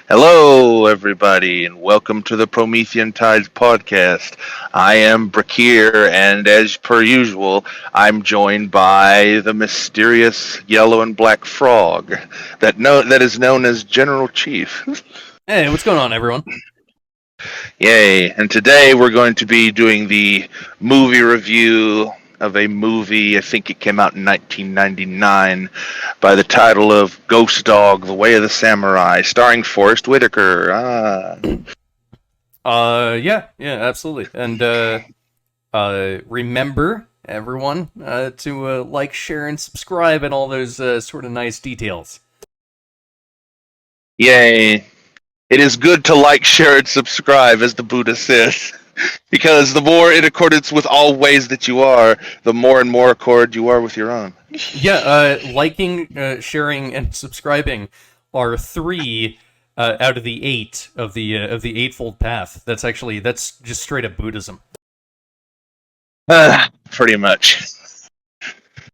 Hello, everybody, and welcome to the Promethean Tides podcast. I am Brakir, and as per usual, I'm joined by the mysterious yellow and black frog that is known as General Chief. Hey, what's going on, everyone? Yay! And today we're going to be doing the movie review of a movie. I think it came out in 1999 by the title of Ghost Dog: The Way of the Samurai, starring Forrest Whitaker. Yeah, absolutely. And remember, everyone, to like, share, and subscribe, and all those sort of nice details. Yay! It is good to like, share, and subscribe, as the Buddha says, because the more in accordance with all ways that you are, the more and more accord you are with your own. Yeah, liking, sharing, and subscribing are 3 out of the 8 of the Eightfold Path. That's just straight up Buddhism. Pretty much.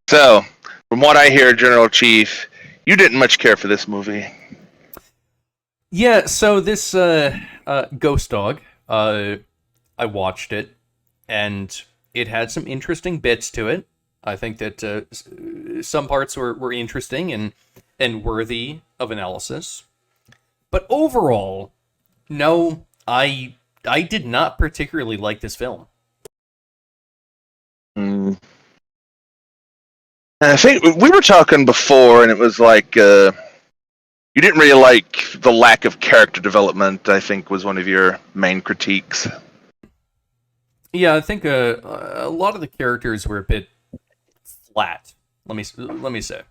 So, from what I hear, General Chief, you didn't much care for this movie. Yeah, so this Ghost Dog, I watched it, and it had some interesting bits to it. I think that some parts were interesting and worthy of analysis. But overall, no, I did not particularly like this film. I think we were talking before, and it was like you didn't really like the lack of character development. I think was one of your main critiques. Yeah, I think a lot of the characters were a bit flat. Let me say.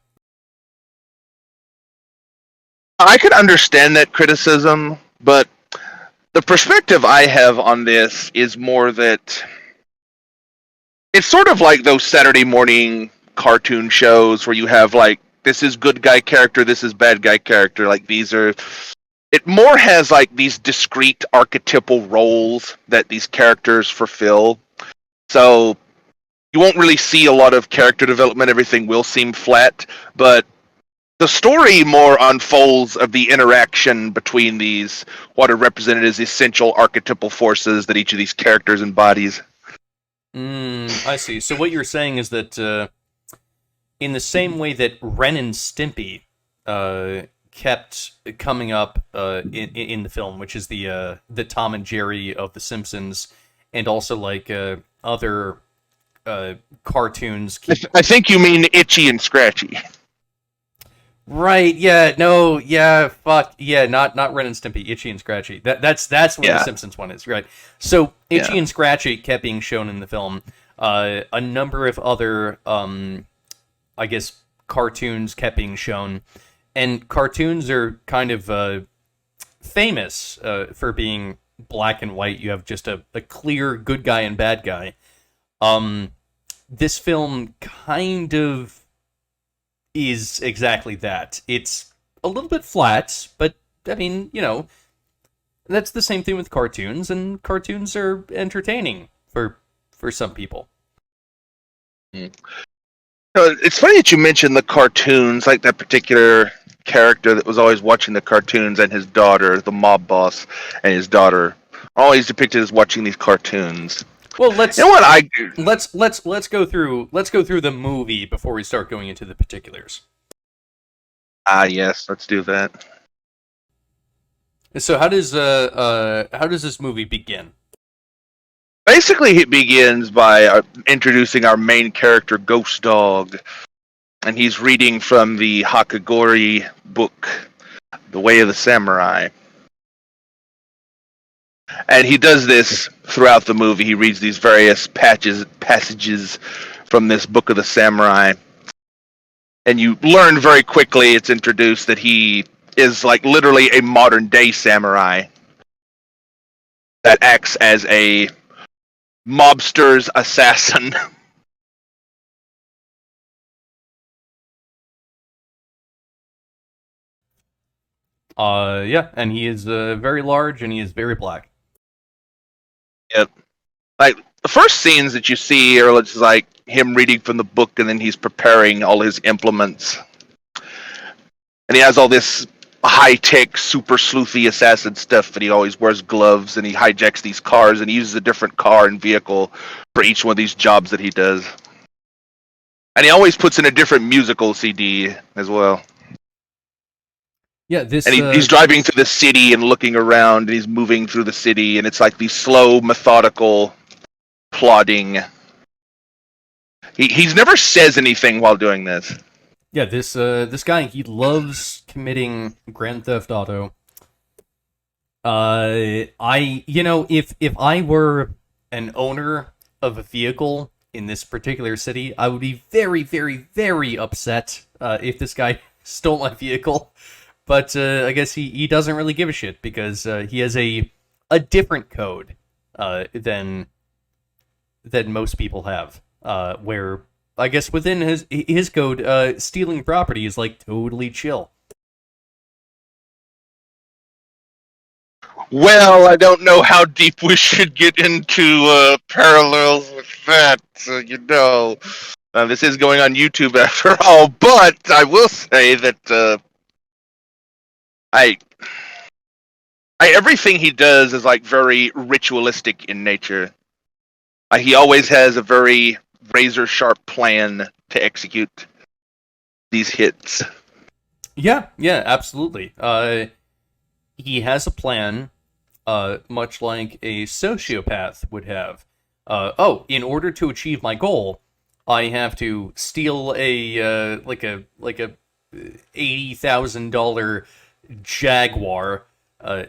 I could understand that criticism, but the perspective I have on this is more that it's sort of like those Saturday morning cartoon shows where you have like, this is good guy character, this is bad guy character. Like it more has like these discrete archetypal roles that these characters fulfill. So you won't really see a lot of character development. Everything will seem flat, but the story more unfolds of the interaction between these, what are represented as essential archetypal forces that each of these characters embodies. I see. So what you're saying is that in the same way that Ren and Stimpy kept coming up in the film, which is the Tom and Jerry of The Simpsons, and also like other cartoons. I think you mean Itchy and Scratchy. Right? Yeah. No. Yeah. Fuck. Yeah. Not Ren and Stimpy. Itchy and Scratchy. That's what the Simpsons one is. Right. So Itchy and Scratchy kept being shown in the film. A number of other I guess cartoons kept being shown, and cartoons are kind of famous for being black and white. You have just a clear good guy and bad guy. This film kind of is exactly that. It's a little bit flat, but I mean, that's the same thing with cartoons, and cartoons are entertaining for some people. It's funny that you mentioned the cartoons, like that particular character that was always watching the cartoons, and his daughter, the mob boss, and his daughter, always depicted as watching these cartoons. Well, let's go through the movie before we start going into the particulars. Yes, let's do that. So how does this movie begin? Basically, it begins by introducing our main character, Ghost Dog, and he's reading from the Hakagori book, The Way of the Samurai. And he does this throughout the movie. He reads these various passages from this book of the samurai. And you learn very quickly, it's introduced, that he is like literally a modern day samurai that acts as a mobster's assassin. Yeah, and he is very large and he is very black. Yep. Like, the first scenes that you see are just like him reading from the book, and then he's preparing all his implements. And he has all this high-tech, super sleuthy assassin stuff, but he always wears gloves, and he hijacks these cars, and he uses a different car and vehicle for each one of these jobs that he does. And he always puts in a different musical CD as well. Yeah, this And he's driving through the city and looking around, and he's moving through the city, and it's like these slow, methodical, plodding. He's never says anything while doing this. Yeah, this guy, he loves committing Grand Theft Auto. If I were an owner of a vehicle in this particular city, I would be very, very, very upset if this guy stole my vehicle. But I guess he doesn't really give a shit because he has a different code than most people have. Where I guess within his code, stealing property is like totally chill. Well, I don't know how deep we should get into parallels with that. This is going on YouTube after all. But I will say that everything he does is like very ritualistic in nature. He always has a very razor sharp plan to execute these hits. Yeah, absolutely. He has a plan, much like a sociopath would have. In order to achieve my goal, I have to steal a $80,000 Jaguar,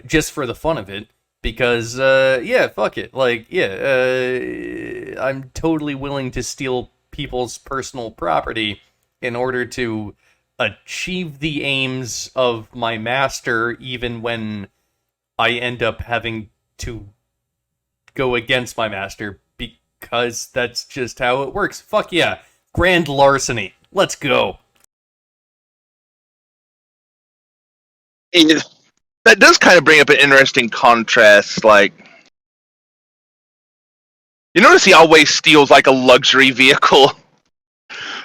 just for the fun of it. Because, fuck it. I'm totally willing to steal people's personal property in order to achieve the aims of my master, even when I end up having to go against my master, because that's just how it works. Fuck yeah. Grand larceny. Let's go. That does kind of bring up an interesting contrast. Like, you notice he always steals like a luxury vehicle.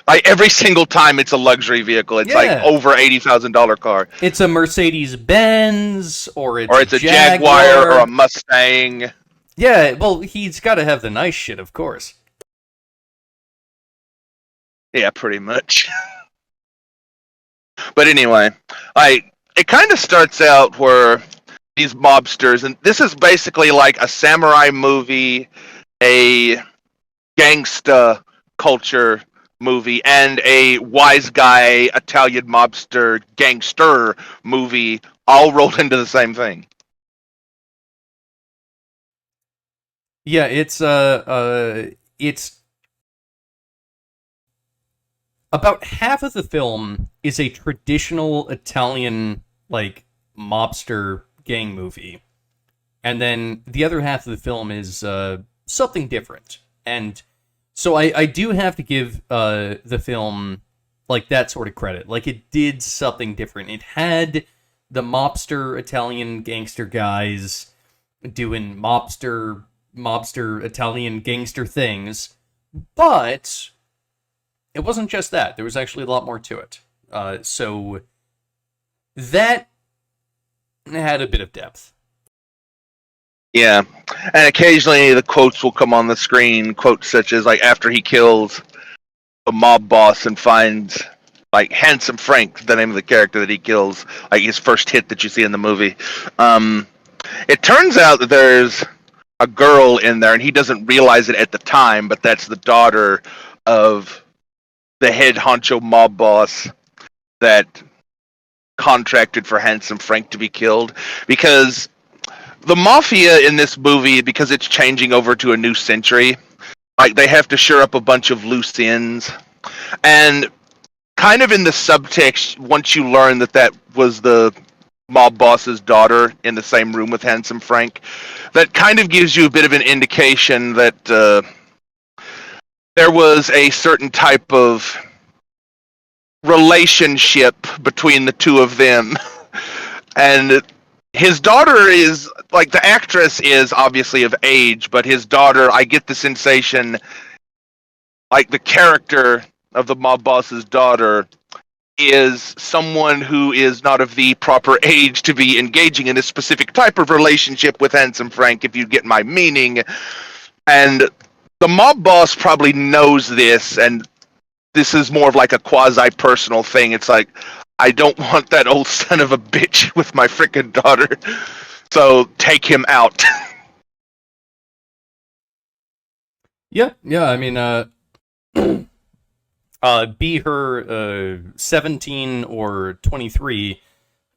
Like every single time, it's a luxury vehicle. It's like over $80,000 car. It's a Mercedes Benz, or it's a Jaguar or a Mustang. Yeah, well, he's got to have the nice shit, of course. Yeah, pretty much. But anyway, it kind of starts out where these mobsters, and this is basically like a samurai movie, a gangsta culture movie, and a wise guy Italian mobster gangster movie, all rolled into the same thing. Yeah, it's about half of the film is a traditional Italian, like, mobster gang movie. And then the other half of the film is something different. And so I do have to give the film, like, that sort of credit. Like, it did something different. It had the mobster Italian gangster guys doing mobster Italian gangster things, but it wasn't just that. There was actually a lot more to it. So that had a bit of depth. Yeah, and occasionally the quotes will come on the screen, quotes such as, like, after he kills a mob boss and finds, like, Handsome Frank, the name of the character that he kills, like his first hit that you see in the movie. It turns out that there's a girl in there, and he doesn't realize it at the time, but that's the daughter of the head honcho mob boss that contracted for Handsome Frank to be killed. Because the mafia in this movie, because it's changing over to a new century, like, they have to shore up a bunch of loose ends. And kind of in the subtext, once you learn that was the mob boss's daughter in the same room with Handsome Frank, that kind of gives you a bit of an indication that there was a certain type of relationship between the two of them. And his daughter is, like, the actress is obviously of age, but his daughter, I get the sensation, like, the character of the mob boss's daughter is someone who is not of the proper age to be engaging in a specific type of relationship with Handsome Frank, if you get my meaning. And the mob boss probably knows this, and this is more of like a quasi-personal thing. It's like, I don't want that old son of a bitch with my frickin' daughter, so take him out. Yeah, I mean, be her 17 or 23,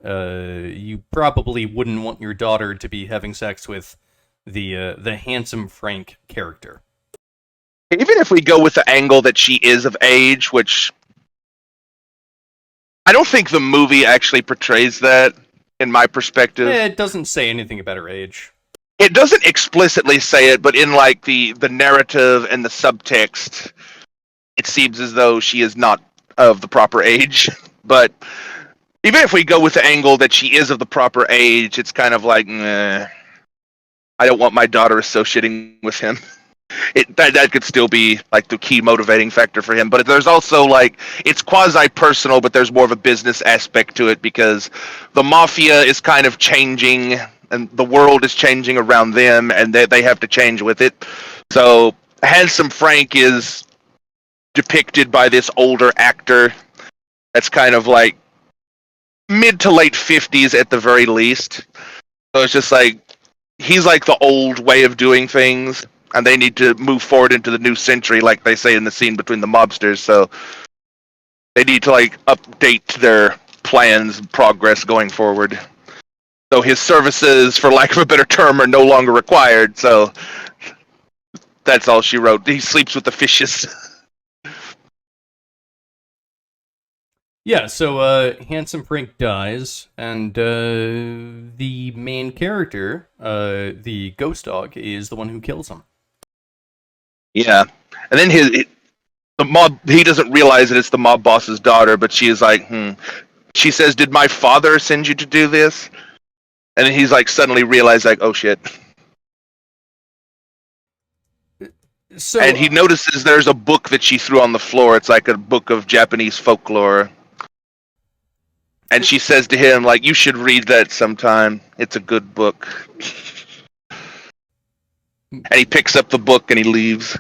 you probably wouldn't want your daughter to be having sex with the Handsome Frank character. Even if we go with the angle that she is of age, which I don't think the movie actually portrays that, in my perspective. It doesn't say anything about her age. It doesn't explicitly say it, but in like the narrative and the subtext, it seems as though she is not of the proper age. But even if we go with the angle that she is of the proper age, it's kind of like, I don't want my daughter associating with him. That could still be like the key motivating factor for him. But there's also like, it's quasi-personal, but there's more of a business aspect to it, because the mafia is kind of changing and the world is changing around them, and they have to change with it. So Handsome Frank is depicted by this older actor that's kind of like mid to late 50s at the very least. So it's just like, he's like the old way of doing things, and they need to move forward into the new century, like they say in the scene between the mobsters. So they need to like update their plans and progress going forward. So his services, for lack of a better term, are no longer required. So that's all she wrote. He sleeps with the fishes. Yeah, so Handsome Frank dies, and the main character, the ghost dog, is the one who kills him. Yeah, and then the mob, he doesn't realize that it's the mob boss's daughter, but she is like, She says, "Did my father send you to do this?" And then he's like, suddenly realized, like, oh shit. So, and he notices there's a book that she threw on the floor. It's like a book of Japanese folklore. And she says to him, like, you should read that sometime. It's a good book. And he picks up the book and he leaves.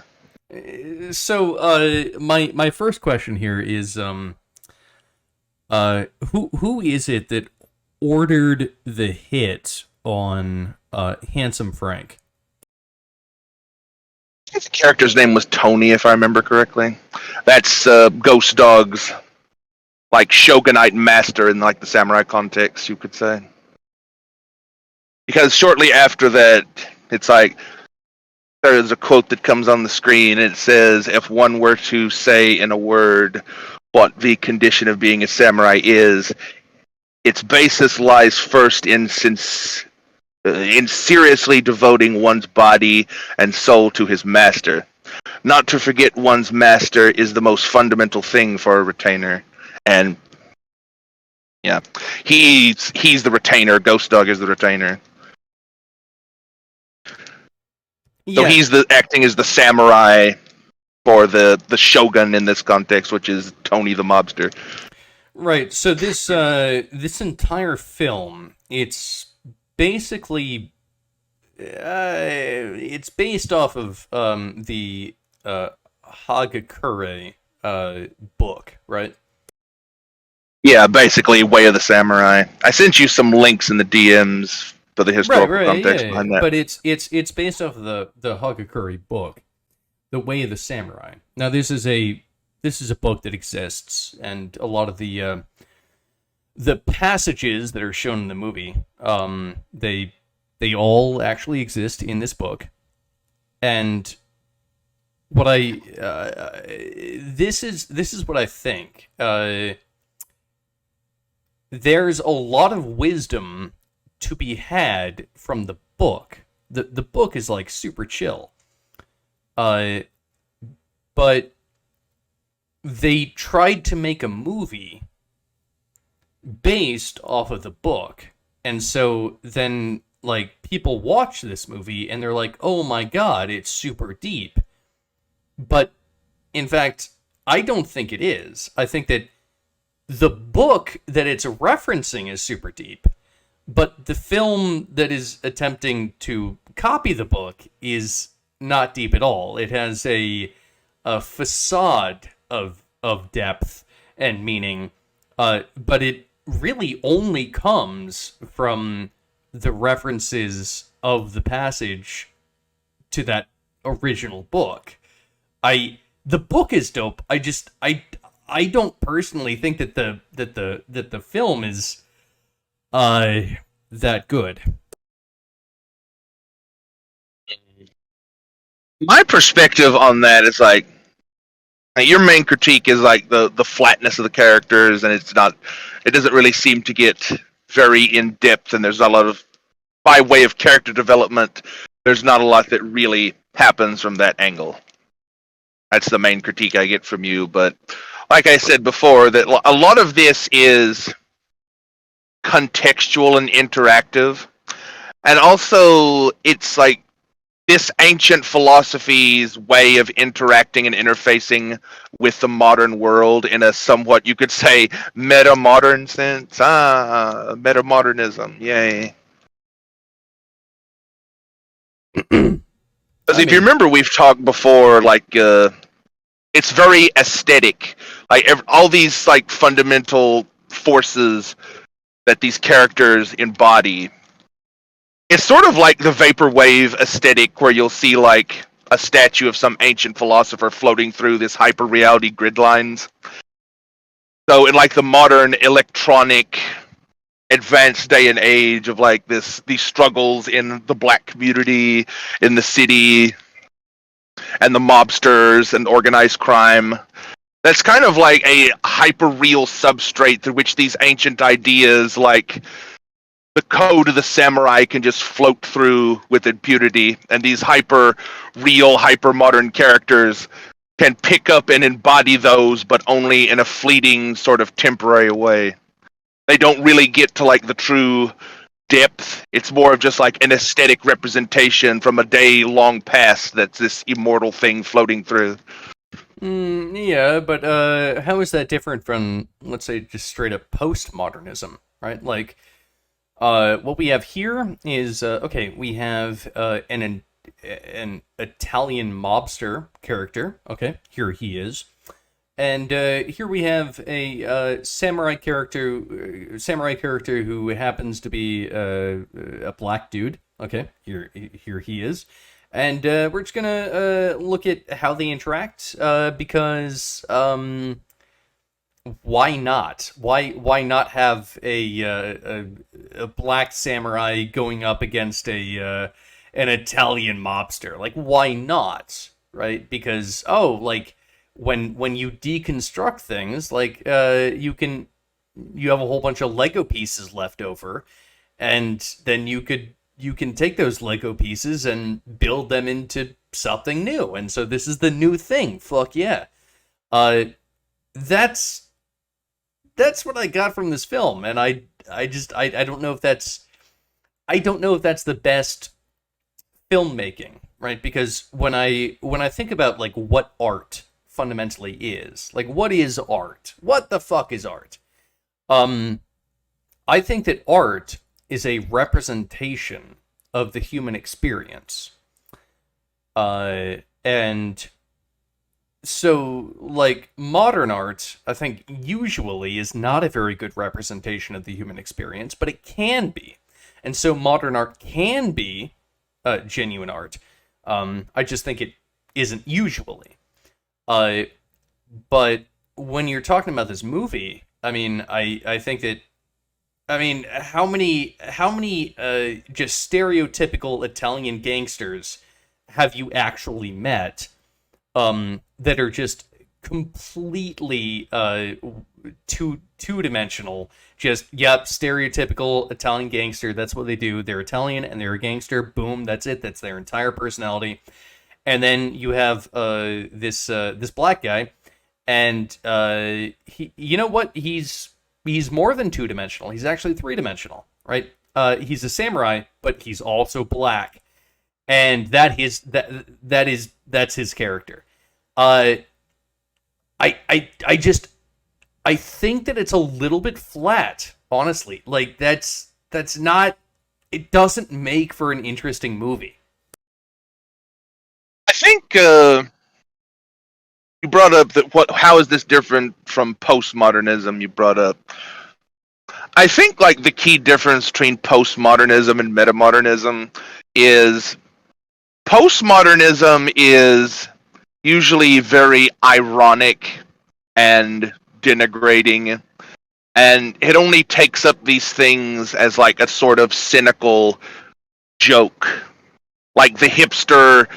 So, my first question here is, who is it that ordered the hit on Handsome Frank? I think the character's name was Tony, if I remember correctly. That's Ghost Dog's like shogunite master in like the samurai context, you could say. Because shortly after that, it's like there's a quote that comes on the screen, and it says, if one were to say in a word what the condition of being a samurai is, its basis lies first in seriously devoting one's body and soul to his master. Not to forget one's master is the most fundamental thing for a retainer. And yeah, he's the retainer. Ghost Dog is the retainer. Yeah. So he's acting as the samurai for the shogun in this context, which is Tony the mobster. Right. So this entire film, it's basically it's based off of the Hagakure book, right? Yeah, basically Way of the Samurai. I sent you some links in the DMs for the historical context behind that. But it's based off of the Hagakure book, The Way of the Samurai. Now this is a book that exists, and a lot of the passages that are shown in the movie, they all actually exist in this book. And what this is what I think. There's a lot of wisdom to be had from the book. The book is like super chill. But they tried to make a movie based off of the book. And so then like people watch this movie and they're like, "Oh my god, it's super deep." But in fact, I don't think it is. I think that the book that it's referencing is super deep, but the film that is attempting to copy the book is not deep at all. It has a facade of depth and meaning, but it really only comes from the references of the passage to that original book. The book is dope. I don't personally think that the film is that good. My perspective on that is like your main critique is like the flatness of the characters, and it doesn't really seem to get very in depth, and there's not a lot of, by way of character development, there's not a lot that really happens from that angle. That's the main critique I get from you. But like I said before, that a lot of this is contextual and interactive, and also it's like this ancient philosophy's way of interacting and interfacing with the modern world in a somewhat, you could say, meta-modern sense. Meta-modernism, yay. Because if you remember, we've talked before, like, it's very aesthetic. Like, all these, like, fundamental forces that these characters embody. It's sort of like the vaporwave aesthetic, where you'll see like a statue of some ancient philosopher floating through this hyper reality grid lines. So in like the modern electronic advanced day and age of like these struggles in the black community, in the city, and the mobsters and organized crime, that's kind of like a hyper real substrate through which these ancient ideas like the code of the samurai can just float through with impunity, and these hyper real, hyper modern characters can pick up and embody those, but only in a fleeting, sort of temporary way. They don't really get to like the true depth. It's more of just like an aesthetic representation from a day long past that's this immortal thing floating through. Yeah, but how is that different from, let's say, just straight up postmodernism, right? Like, what we have here is okay. We have an Italian mobster character. Okay, here he is, and here we have a samurai character who happens to be a black dude. Okay, here he is, and we're just gonna look at how they interact because why not? Why not have a black samurai going up against an Italian mobster? Like, why not? Right? Because like when you deconstruct things, like you have a whole bunch of Lego pieces left over, and then you can take those Lego pieces and build them into something new. And so this is the new thing. Fuck yeah. That's what I got from this film, and I don't know if that's the best filmmaking, right? Because when I think about like what art fundamentally is, like what is art? What the fuck is art? I think that art is a representation of the human experience. And so, like, modern art, I think, usually is not a very good representation of the human experience, but it can be. And so modern art can be genuine art. I just think it isn't usually. But when you're talking about this movie, I mean, I think that, I mean, how many just stereotypical Italian gangsters have you actually met that are just completely two-dimensional? Just, yep, stereotypical Italian gangster. That's what they do. They're Italian and they're a gangster. Boom, that's it. That's their entire personality. And then you have this black guy, and he, you know what? He's more than two-dimensional. He's actually three-dimensional, right? He's a samurai, but he's also black, and that's his character. I just I think that it's a little bit flat, honestly. Like that's not. It doesn't make for an interesting movie. I think you brought up that what? How is this different from postmodernism? You brought up. I think like the key difference between postmodernism and metamodernism is postmodernism is usually very ironic and denigrating, and it only takes up these things as like a sort of cynical joke, like the hipster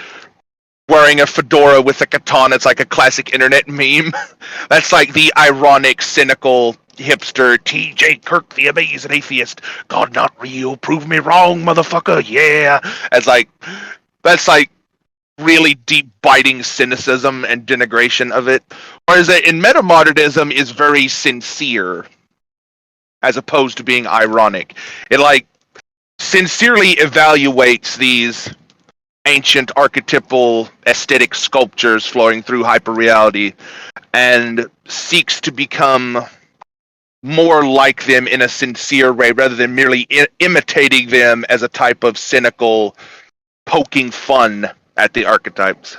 wearing a fedora with a katana. It's like a classic internet meme. That's like the ironic, cynical hipster. T.J. Kirk, the amazing atheist. God not real. Prove me wrong, motherfucker. Yeah. It's like that's like really deep biting cynicism and denigration of it. Whereas in metamodernism is very sincere as opposed to being ironic. It like sincerely evaluates these ancient archetypal aesthetic sculptures flowing through hyperreality and seeks to become more like them in a sincere way rather than merely imitating them as a type of cynical poking fun at the archetypes.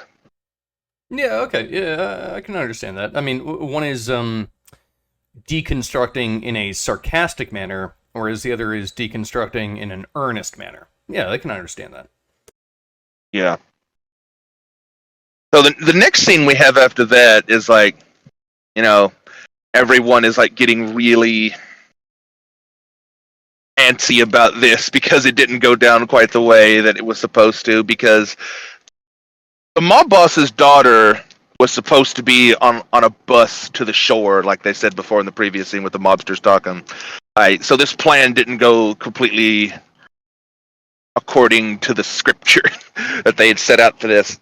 Yeah. Okay. Yeah, I can understand that. I mean, one is deconstructing in a sarcastic manner, whereas the other is deconstructing in an earnest manner. Yeah, I can understand that. Yeah. So the next scene we have after that is like, you know, everyone is like getting really antsy about this because it didn't go down quite the way that it was supposed to, because the mob boss's daughter was supposed to be on a bus to the shore, like they said before in the previous scene with the mobsters talking. So this plan didn't go completely according to the scripture that they had set out for this.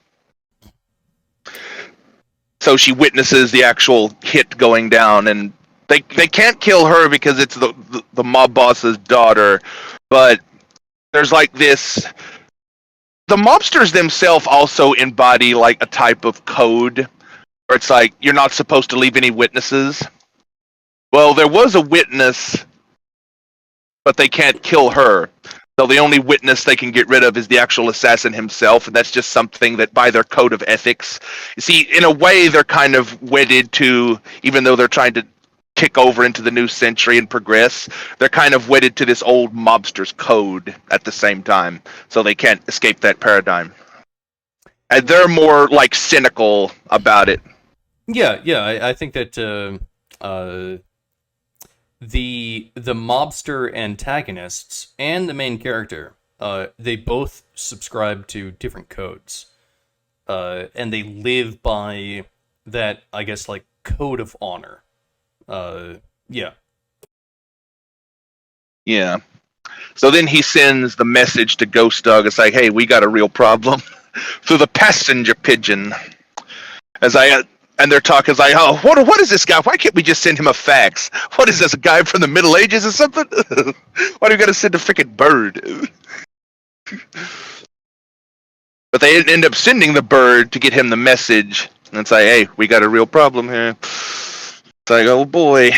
So she witnesses the actual hit going down, and they can't kill her because it's the mob boss's daughter, but there's like this. The mobsters themselves also embody like a type of code where it's like you're not supposed to leave any witnesses. Well, there was a witness, but they can't kill her. So the only witness they can get rid of is the actual assassin himself, and that's just something that by their code of ethics. You see, in a way, they're kind of wedded to, even though they're trying to kick over into the new century and progress, they're kind of wedded to this old mobster's code at the same time, so they can't escape that paradigm. And they're more like cynical about it. Yeah, yeah, I think that the mobster antagonists and the main character, they both subscribe to different codes, and they live by that, I guess, like code of honor. Yeah. Yeah. So then he sends the message to Ghost Dog. It's like, hey, we got a real problem through the passenger pigeon. As I and they're talking like, oh, what is this guy? Why can't we just send him a fax? What is this, a guy from the Middle Ages or something? Why do we got to send a freaking bird? But they end up sending the bird to get him the message. And it's like, hey, we got a real problem here. It's like, oh boy.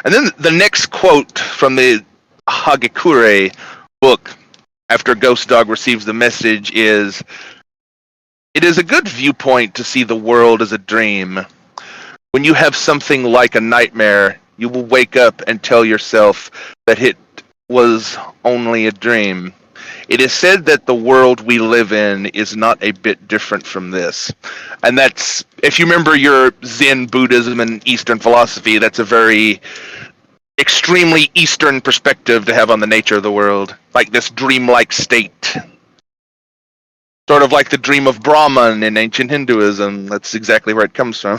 And then the next quote from the Hagekure book after Ghost Dog receives the message is, it is a good viewpoint to see the world as a dream. When you have something like a nightmare, you will wake up and tell yourself that it was only a dream. It is said that the world we live in is not a bit different from this. And that's, if you remember your Zen Buddhism and Eastern philosophy, that's a very extremely Eastern perspective to have on the nature of the world. Like this dreamlike state. Sort of like the dream of Brahman in ancient Hinduism. That's exactly where it comes from.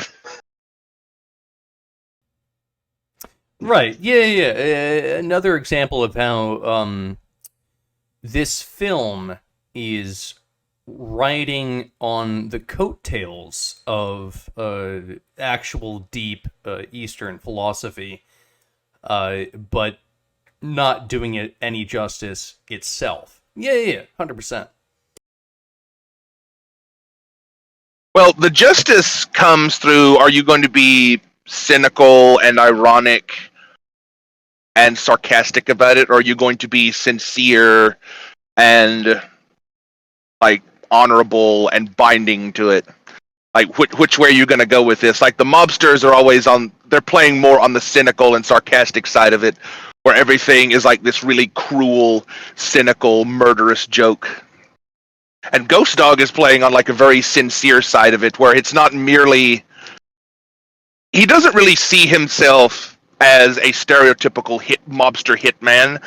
Right. Yeah, yeah. Another example of how this film is riding on the coattails of actual deep Eastern philosophy, but not doing it any justice itself. Yeah, yeah, 100%. Well, the justice comes through, are you going to be cynical and ironic and sarcastic about it, or are you going to be sincere and like honorable and binding to it? Like which way are you going to go with this? Like the mobsters are always they're playing more on the cynical and sarcastic side of it, where everything is like this really cruel, cynical, murderous joke. And Ghost Dog is playing on like a very sincere side of it, where it's not merely, he doesn't really see himself as a stereotypical mobster hitman.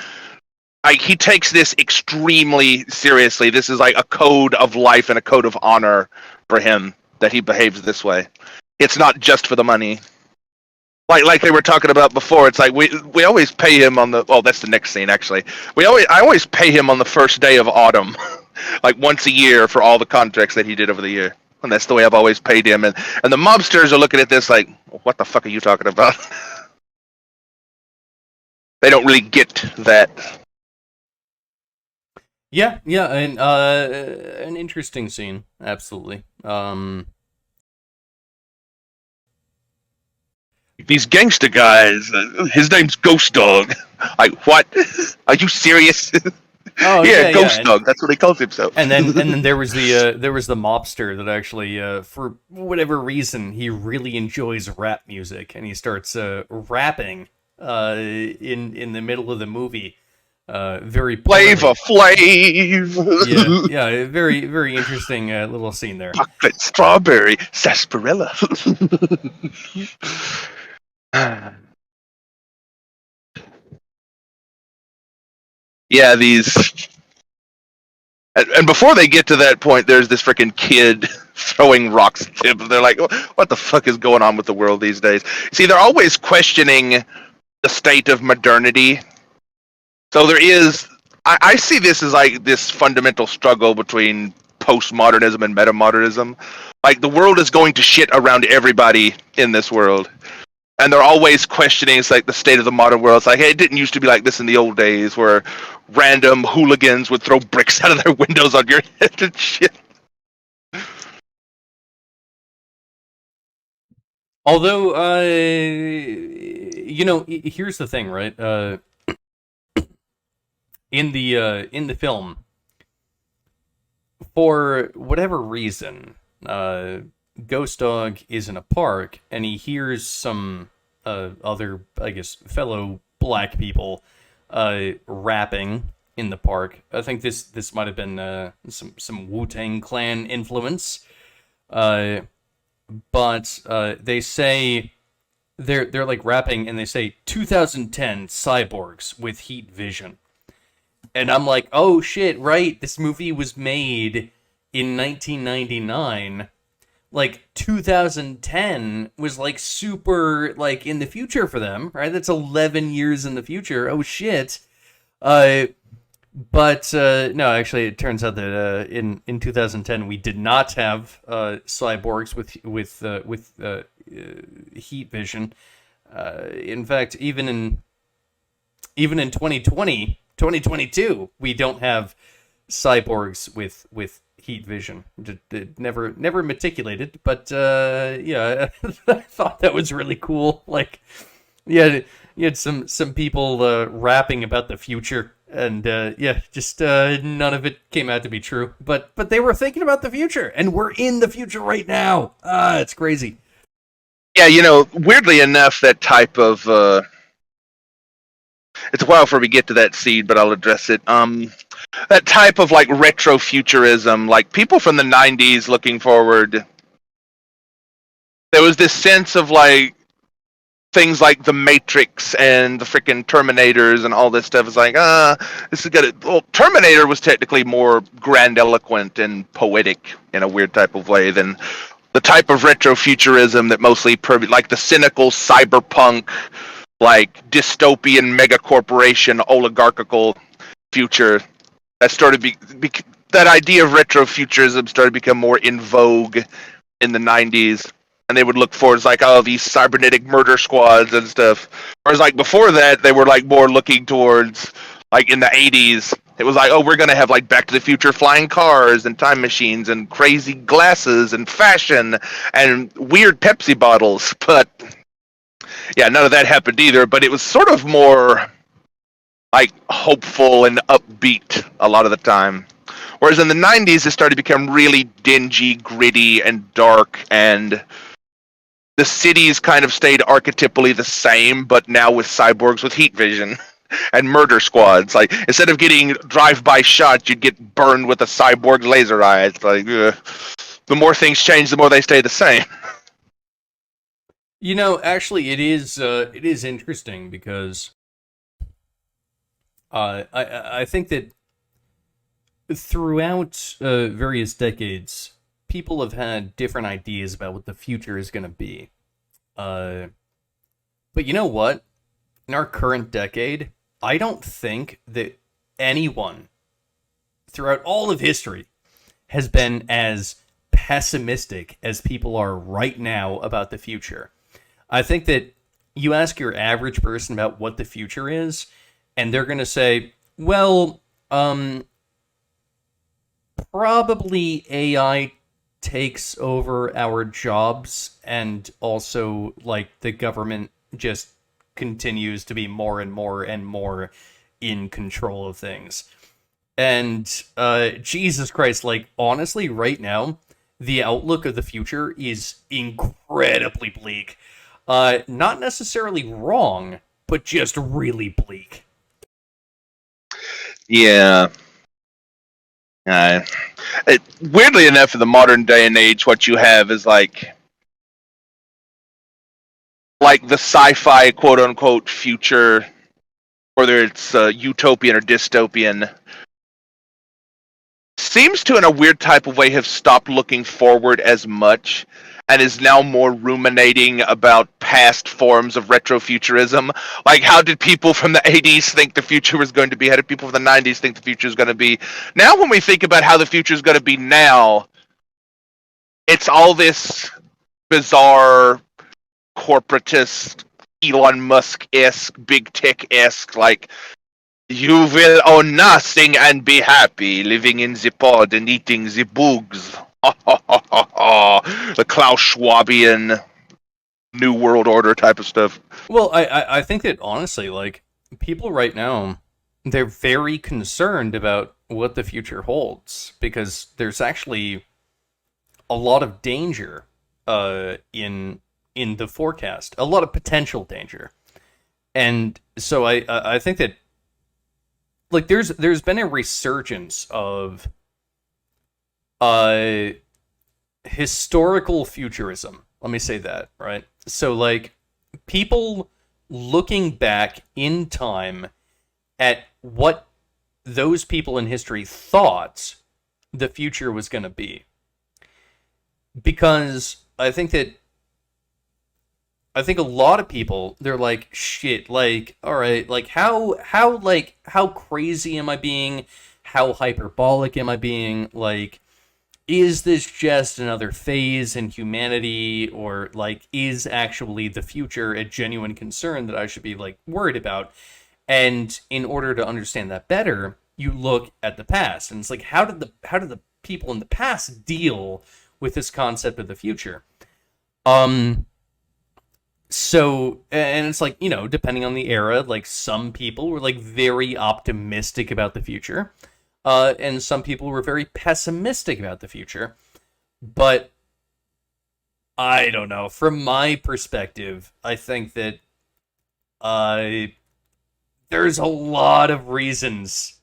Like he takes this extremely seriously. This is like a code of life and a code of honor for him that he behaves this way. It's not just for the money. Like they were talking about before, it's like we always pay him on the, well, that's the next scene actually. I always pay him on the first day of autumn, like once a year for all the contracts that he did over the year. And that's the way I've always paid him. And the mobsters are looking at this like, what the fuck are you talking about? They don't really get that. Yeah, and an interesting scene, absolutely. These gangster guys, his name's Ghost Dog. Like, what? Are you serious? Oh yeah, Ghost Dog. That's what he calls himself. And then there was the mobster that actually, for whatever reason, he really enjoys rap music, and he starts rapping in the middle of the movie. Very Flavor Flav. Yeah, very very interesting little scene there. Chocolate strawberry sarsaparilla. Yeah, these, and before they get to that point, there's this freaking kid throwing rocks at them. They're like, "What the fuck is going on with the world these days?" See, they're always questioning the state of modernity. So there is, I see this as like this fundamental struggle between postmodernism and metamodernism. Like the world is going to shit around everybody in this world. And they're always questioning, it's like the state of the modern world. It's like, hey, it didn't used to be like this in the old days where random hooligans would throw bricks out of their windows on your head and shit. Although, here's the thing, right? In the film, for whatever reason, Ghost Dog is in a park and he hears some other, I guess, fellow black people rapping in the park. I think this might have been some Wu-Tang Clan influence, but they say they're like rapping and they say 2010 cyborgs with heat vision. And I'm like, oh shit, right, this movie was made in 1999. Like, 2010 was, like, super, like, in the future for them, right? That's 11 years in the future. Oh, shit. No, actually, it turns out that in 2010, we did not have cyborgs with heat vision. In fact, even in 2022, we don't have cyborgs with heat vision. Never meticulated, but yeah, I thought that was really cool. Like, yeah, you had some people rapping about the future, and yeah, just none of it came out to be true. But they were thinking about the future, and we're in the future right now. It's crazy. Yeah, weirdly enough, that type of it's a while before we get to that seed, but I'll address it. That type of like retrofuturism, like people from the 90s looking forward, there was this sense of like things like the Matrix and the freaking Terminators and all this stuff. Is like, this is good. Well, Terminator was technically more grandiloquent and poetic in a weird type of way than the type of retrofuturism that mostly like the cynical cyberpunk, like dystopian megacorporation oligarchical future that started that idea of retrofuturism started to become more in vogue in the 90s, and they would look for, it's like, oh, these cybernetic murder squads and stuff. Whereas like before that, they were like more looking towards, like in the 80s, it was like, oh, we're gonna have like Back to the Future flying cars and time machines and crazy glasses and fashion and weird Pepsi bottles. But yeah, none of that happened either. But it was sort of more like hopeful and upbeat a lot of the time. Whereas in the 90s, it started to become really dingy, gritty, and dark, and the cities kind of stayed archetypally the same, but now with cyborgs with heat vision and murder squads. Like, instead of getting drive-by shots, you'd get burned with a cyborg laser eye. It's like, the more things change, the more they stay the same. You know, actually, it is interesting because I think that throughout various decades, people have had different ideas about what the future is going to be. But you know what? In our current decade, I don't think that anyone throughout all of history has been as pessimistic as people are right now about the future. I think that you ask your average person about what the future is, and they're going to say, well, probably AI takes over our jobs, and also, like, the government just continues to be more and more and more in control of things. And Jesus Christ, like, honestly, right now, the outlook of the future is incredibly bleak. Not necessarily wrong, but just really bleak. Yeah. Weirdly enough, in the modern day and age, what you have is like the sci-fi quote unquote future, whether it's utopian or dystopian, seems to, in a weird type of way, have stopped looking forward as much and is now more ruminating about past forms of retrofuturism. Like, how did people from the 80s think the future was going to be? How did people from the 90s think the future is going to be? Now, when we think about how the future is going to be now, it's all this bizarre, corporatist, Elon Musk-esque, big tech-esque, like, you will own nothing and be happy, living in the pod and eating the bugs. The Klaus Schwabian New World Order type of stuff. Well, I think that, honestly, like, people right now, they're very concerned about what the future holds, because there's actually a lot of danger in the forecast, a lot of potential danger. And so I think that, like, there's been a resurgence of historical futurism. Let me say that, right? So, like, people looking back in time at what those people in history thought the future was going to be. Because I think a lot of people, they're like, shit, like, all right, like, how crazy am I being? How hyperbolic am I being? Like, is this just another phase in humanity, or, like, is actually the future a genuine concern that I should be, like, worried about? And in order to understand that better, you look at the past, and it's like, how did the people in the past deal with this concept of the future? So, and it's like, you know, depending on the era, like, some people were, like, very optimistic about the future, and some people were very pessimistic about the future. But I don't know. From my perspective, I think that there's a lot of reasons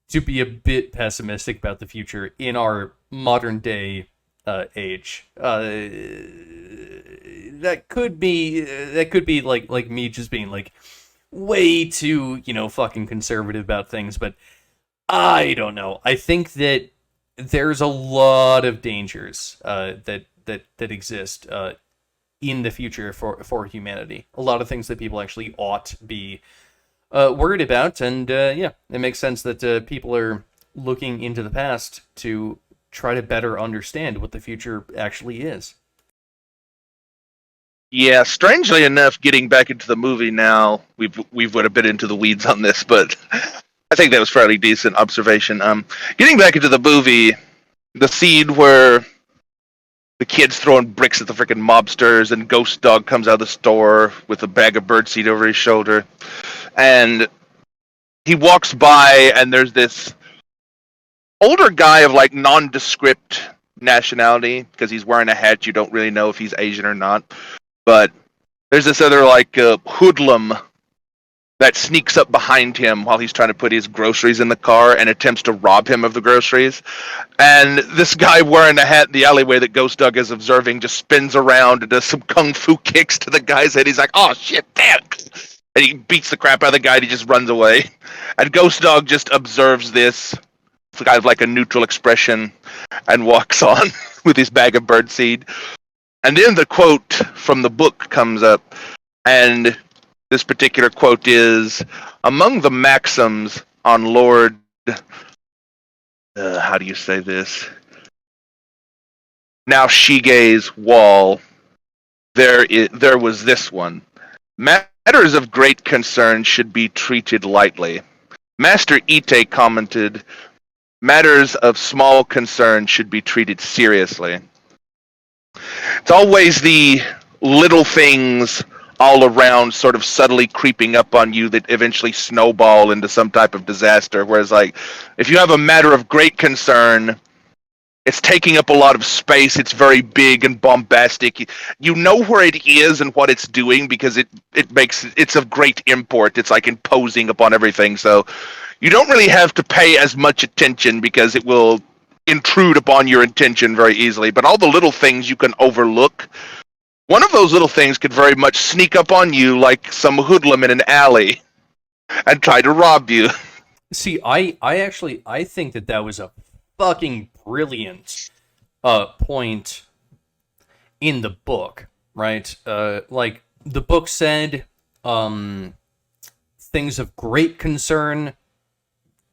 to be a bit pessimistic about the future in our modern day age. That could be like me just being, like, way too, you know, fucking conservative about things, but I don't know. I think that there's a lot of dangers that exist in the future for humanity. A lot of things that people actually ought to be worried about, and yeah, it makes sense that people are looking into the past to try to better understand what the future actually is. Yeah, strangely enough, getting back into the movie now, we've went a bit into the weeds on this, but I think that was fairly decent observation. Getting back into the movie, the scene where the kid's throwing bricks at the freaking mobsters, and Ghost Dog comes out of the store with a bag of birdseed over his shoulder. And he walks by, and there's this older guy of like nondescript nationality, because he's wearing a hat. You don't really know if he's Asian or not. But there's this other like hoodlum that sneaks up behind him while he's trying to put his groceries in the car and attempts to rob him of the groceries. And this guy wearing a hat in the alleyway that Ghost Dog is observing just spins around and does some kung fu kicks to the guy's head. He's like, oh shit, damn! And he beats the crap out of the guy and he just runs away. And Ghost Dog just observes this, kind of like a neutral expression, and walks on with his bag of birdseed. And then the quote from the book comes up, and this particular quote is, among the maxims on Lord... how do you say this? Now Shige's wall, there was this one. Matters of great concern should be treated lightly. Master Ite commented, matters of small concern should be treated seriously. It's always the little things all around sort of subtly creeping up on you that eventually snowball into some type of disaster. Whereas, like, if you have a matter of great concern, it's taking up a lot of space, it's very big and bombastic. You know where it is and what it's doing because it's of great import. It's like imposing upon everything. So you don't really have to pay as much attention because it will intrude upon your attention very easily. But all the little things you can overlook. One of those little things could very much sneak up on you like some hoodlum in an alley and try to rob you. See, I think that was a fucking brilliant point in the book, right? Like, the book said, things of great concern.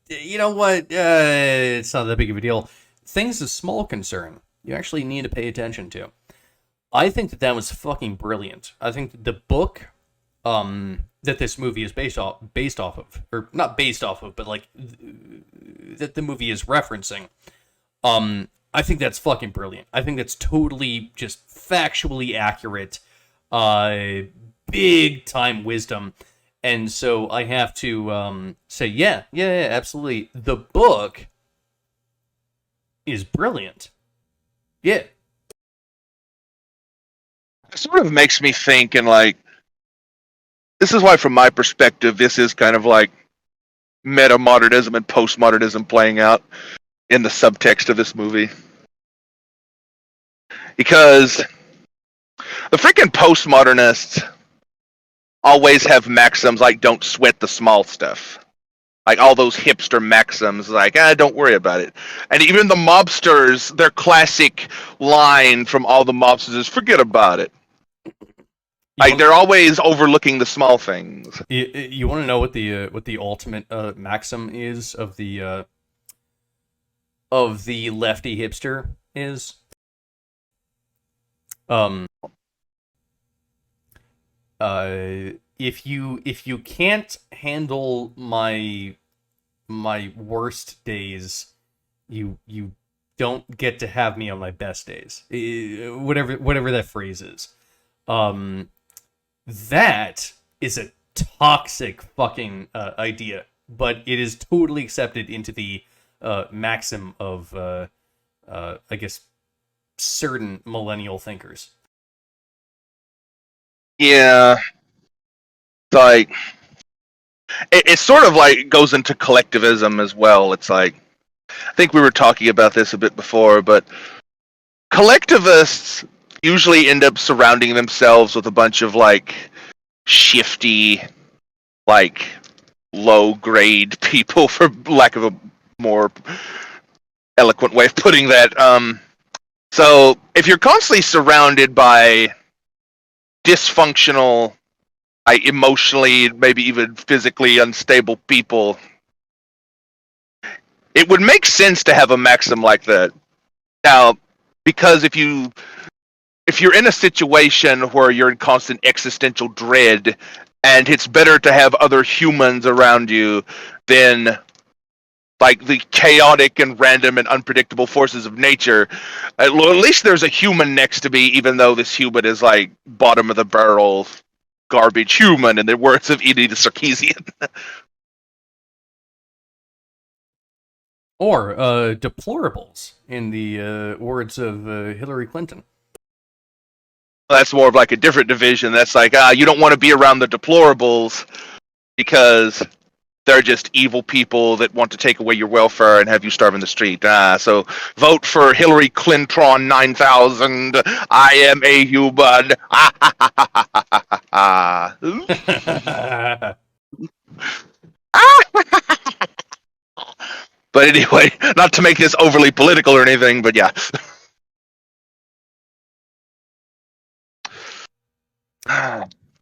You know what? It's not that big of a deal. Things of small concern, you actually need to pay attention to. I think that was fucking brilliant. I think that the book that this movie is based off of, or not based off of, but like that the movie is referencing, I think that's fucking brilliant. I think that's totally just factually accurate, big time wisdom. And so I have to say, yeah, absolutely. The book is brilliant. Yeah. It sort of makes me think, and like, this is why, from my perspective, this is kind of like meta-modernism and postmodernism playing out in the subtext of this movie. Because the freaking postmodernists always have maxims like don't sweat the small stuff. Like all those hipster maxims, like, don't worry about it. And even the mobsters, their classic line from all the mobsters is, forget about it. Like, they're always overlooking the small things. You want to know what the ultimate maxim is of the lefty hipster is? If you can't handle my worst days, you don't get to have me on my best days. Whatever that phrase is. That is a toxic fucking idea, but it is totally accepted into the maxim of I guess certain millennial thinkers. Yeah, like it sort of like goes into collectivism as well. It's like, I think we were talking about this a bit before, but collectivists usually end up surrounding themselves with a bunch of like shifty, like low grade people, for lack of a more eloquent way of putting that. So if you're constantly surrounded by dysfunctional, emotionally, maybe even physically unstable people, it would make sense to have a maxim like that. Now, because if you're in a situation where you're in constant existential dread, and it's better to have other humans around you than like the chaotic and random and unpredictable forces of nature. At least there's a human next to me, even though this human is like bottom of the barrel garbage human, in the words of Edie the Sarkeesian. Or deplorables, in the words of Hillary Clinton. That's more of like a different division. That's like, you don't want to be around the deplorables because they're just evil people that want to take away your welfare and have you starve in the street. So vote for Hillary Clinton 9000. I am a human. But anyway, not to make this overly political or anything, but yeah.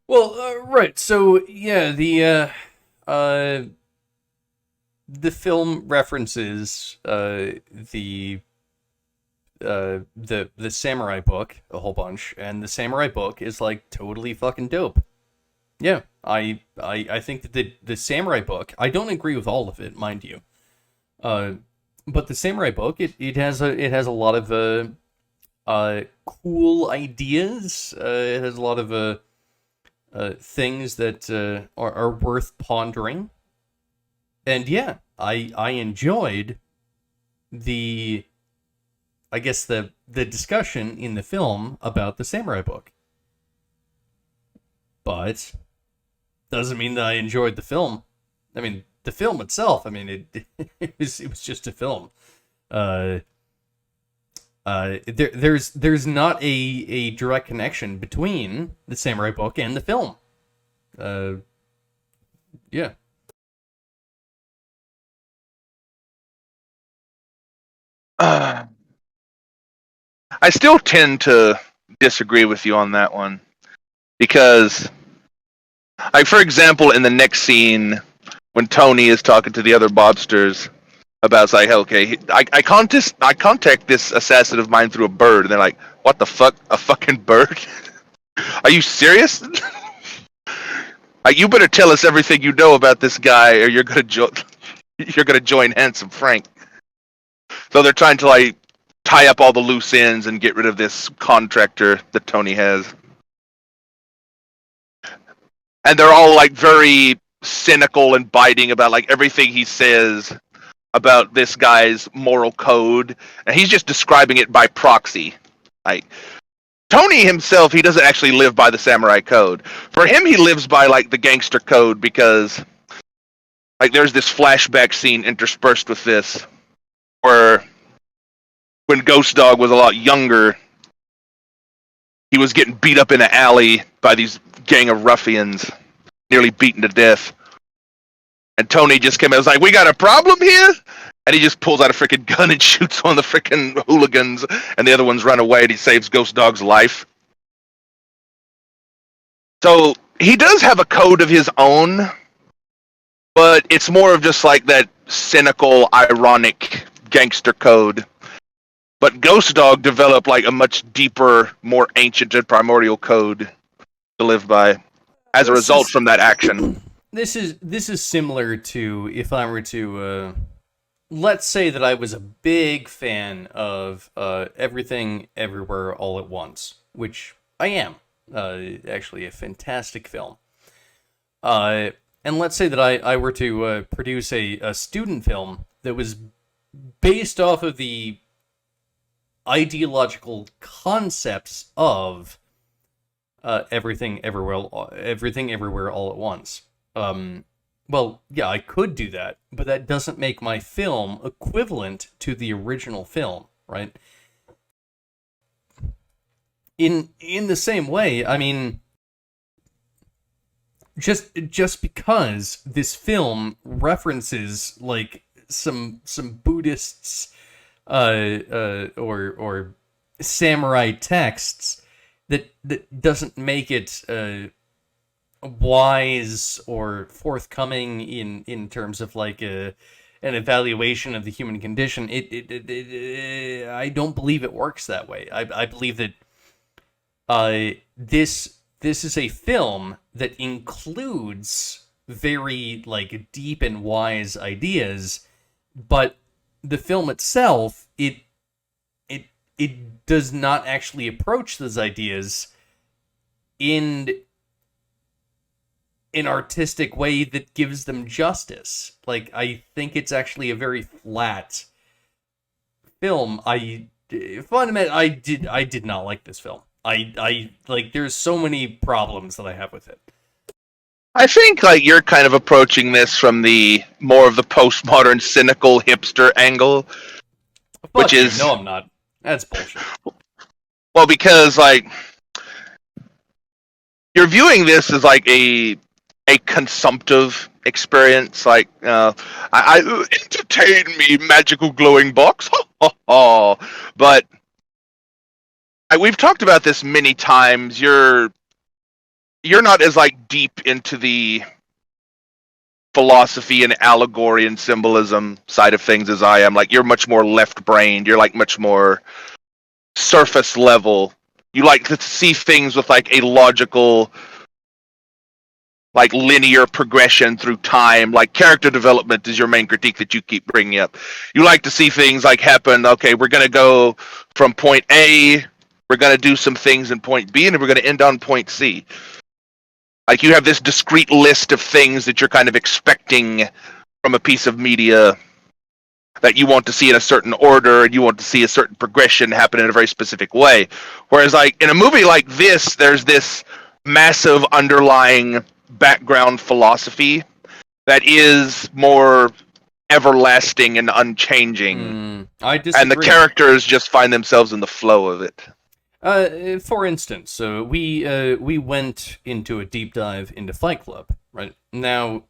Well, right. So yeah, the film references the samurai book a whole bunch, and the samurai book is like totally fucking dope. Yeah, I think that the samurai book, I don't agree with all of it, mind you. But the samurai book, it has a lot of cool ideas. It has a lot of things that are worth pondering. And yeah, I enjoyed the discussion in the film about the samurai book. But doesn't mean that I enjoyed the film. I mean, the film itself, I mean, it was just a film. There's not a direct connection between the samurai book and the film. Yeah. I still tend to disagree with you on that one because, like, for example, in the next scene when Tony is talking to the other mobsters about, like, okay, I contact this assassin of mine through a bird, and they're like, what the fuck, a fucking bird? Are you serious? Like, you better tell us everything you know about this guy, or you're gonna join Handsome Frank. So they're trying to, like, tie up all the loose ends and get rid of this contractor that Tony has. And they're all, like, very cynical and biting about, like, everything he says about this guy's moral code. And he's just describing it by proxy. Like, Tony himself, he doesn't actually live by the samurai code. For him, he lives by, like, the gangster code because, like, there's this flashback scene interspersed with this where when Ghost Dog was a lot younger, he was getting beat up in an alley by these gang of ruffians, nearly beaten to death. And Tony just came out and was like, we got a problem here? And he just pulls out a freaking gun and shoots one of the freaking hooligans, and the other ones run away, and he saves Ghost Dog's life. So he does have a code of his own, but it's more of just like that cynical, ironic gangster code. But Ghost Dog developed like a much deeper, more ancient and primordial code to live by as a result from that action. This is similar to if I were to let's say that I was a big fan of Everything Everywhere All at Once, which I am. Actually a fantastic film. And let's say that I were to produce a student film that was based off of the ideological concepts of Everything Everywhere All at Once. Well, yeah, I could do that, but that doesn't make my film equivalent to the original film, right? In the same way, I mean, just because this film references like some Buddhists or samurai texts, that doesn't make it wise or forthcoming in terms of like an evaluation of the human condition. I don't believe it works that way. I believe that this is a film that includes very like deep and wise ideas, but the film itself, it it does not actually approach those ideas in an artistic way that gives them justice. Like, I think it's actually a very flat film. I did not like this film. I like, there's so many problems that I have with it. I think like you're kind of approaching this from the more of the postmodern cynical hipster angle, which Fuck you. is No, I'm not. That's bullshit. well because like you're viewing this as like a consumptive experience. Like I entertain me, magical glowing box, but we've talked about this many times. You're not as like deep into the philosophy and allegory and symbolism side of things as I am. Like you're much more left brained. You're like much more surface level. You like to see things with like a logical, like linear progression through time. Like character development is your main critique that you keep bringing up. You like to see things like happen. Okay, we're gonna go from point A. We're gonna do some things in point B, and we're gonna end on point C. Like you have this discrete list of things that you're kind of expecting from a piece of media that you want to see in a certain order, and you want to see a certain progression happen in a very specific way. Whereas like in a movie like this, there's this massive underlying background philosophy that is more everlasting and unchanging. I disagree. And the characters just find themselves in the flow of it. For instance, we went into a deep dive into Fight Club, right? Now,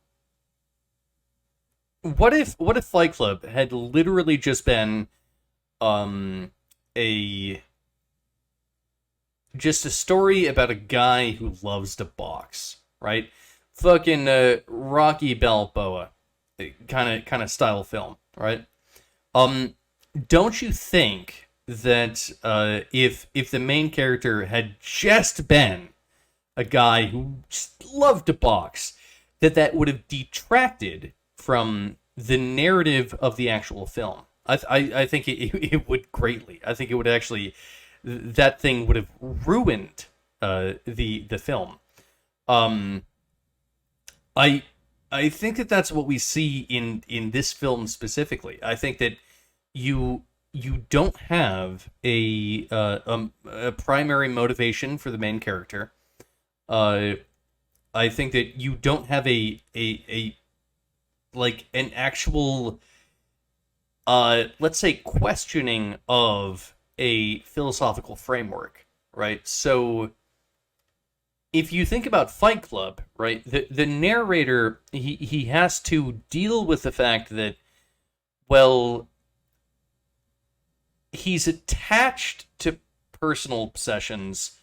what if Fight Club had literally just been a story about a guy who loves to box, right? Fucking Rocky Balboa kind of style film, right? Don't you think that if the main character had just been a guy who just loved to box, that would have detracted from the narrative of the actual film? I think it would greatly. I think it would actually, that thing would have ruined the film. I think that's what we see in this film specifically. I think that you don't have a primary motivation for the main character. I think that you don't have a like an actual let's say questioning of a philosophical framework, right? So if you think about Fight Club, right, the narrator, he has to deal with the fact that, well, he's attached to personal possessions,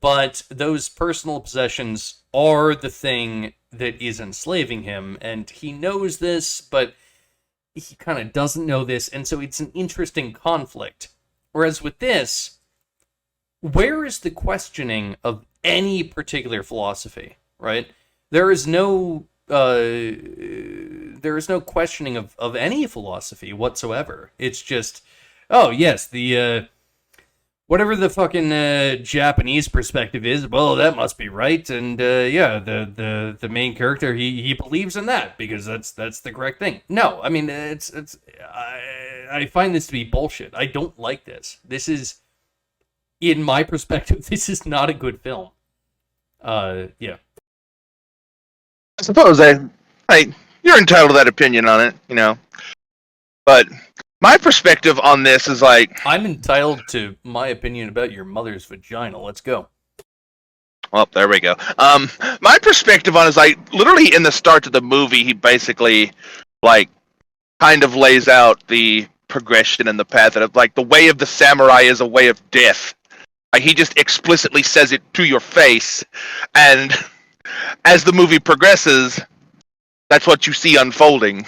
but those personal possessions are the thing that is enslaving him, and he knows this, but he kind of doesn't know this, and so it's an interesting conflict. Whereas with this, where is the questioning of any particular philosophy, right? There is no questioning of any philosophy whatsoever. It's just, oh yes, the whatever the fucking Japanese perspective is, well, that must be right, and yeah, the main character, he believes in that because that's the correct thing. No, I mean, I find this to be bullshit. I don't like this. This is, in my perspective, this is not a good film. Yeah. I suppose you're entitled to that opinion on it, you know. But my perspective on this is like, I'm entitled to my opinion about your mother's vagina. Let's go. Well, there we go. My perspective on it is like literally in the start of the movie, he basically like kind of lays out the progression and the path of like the way of the samurai is a way of death. Like he just explicitly says it to your face, and as the movie progresses, that's what you see unfolding.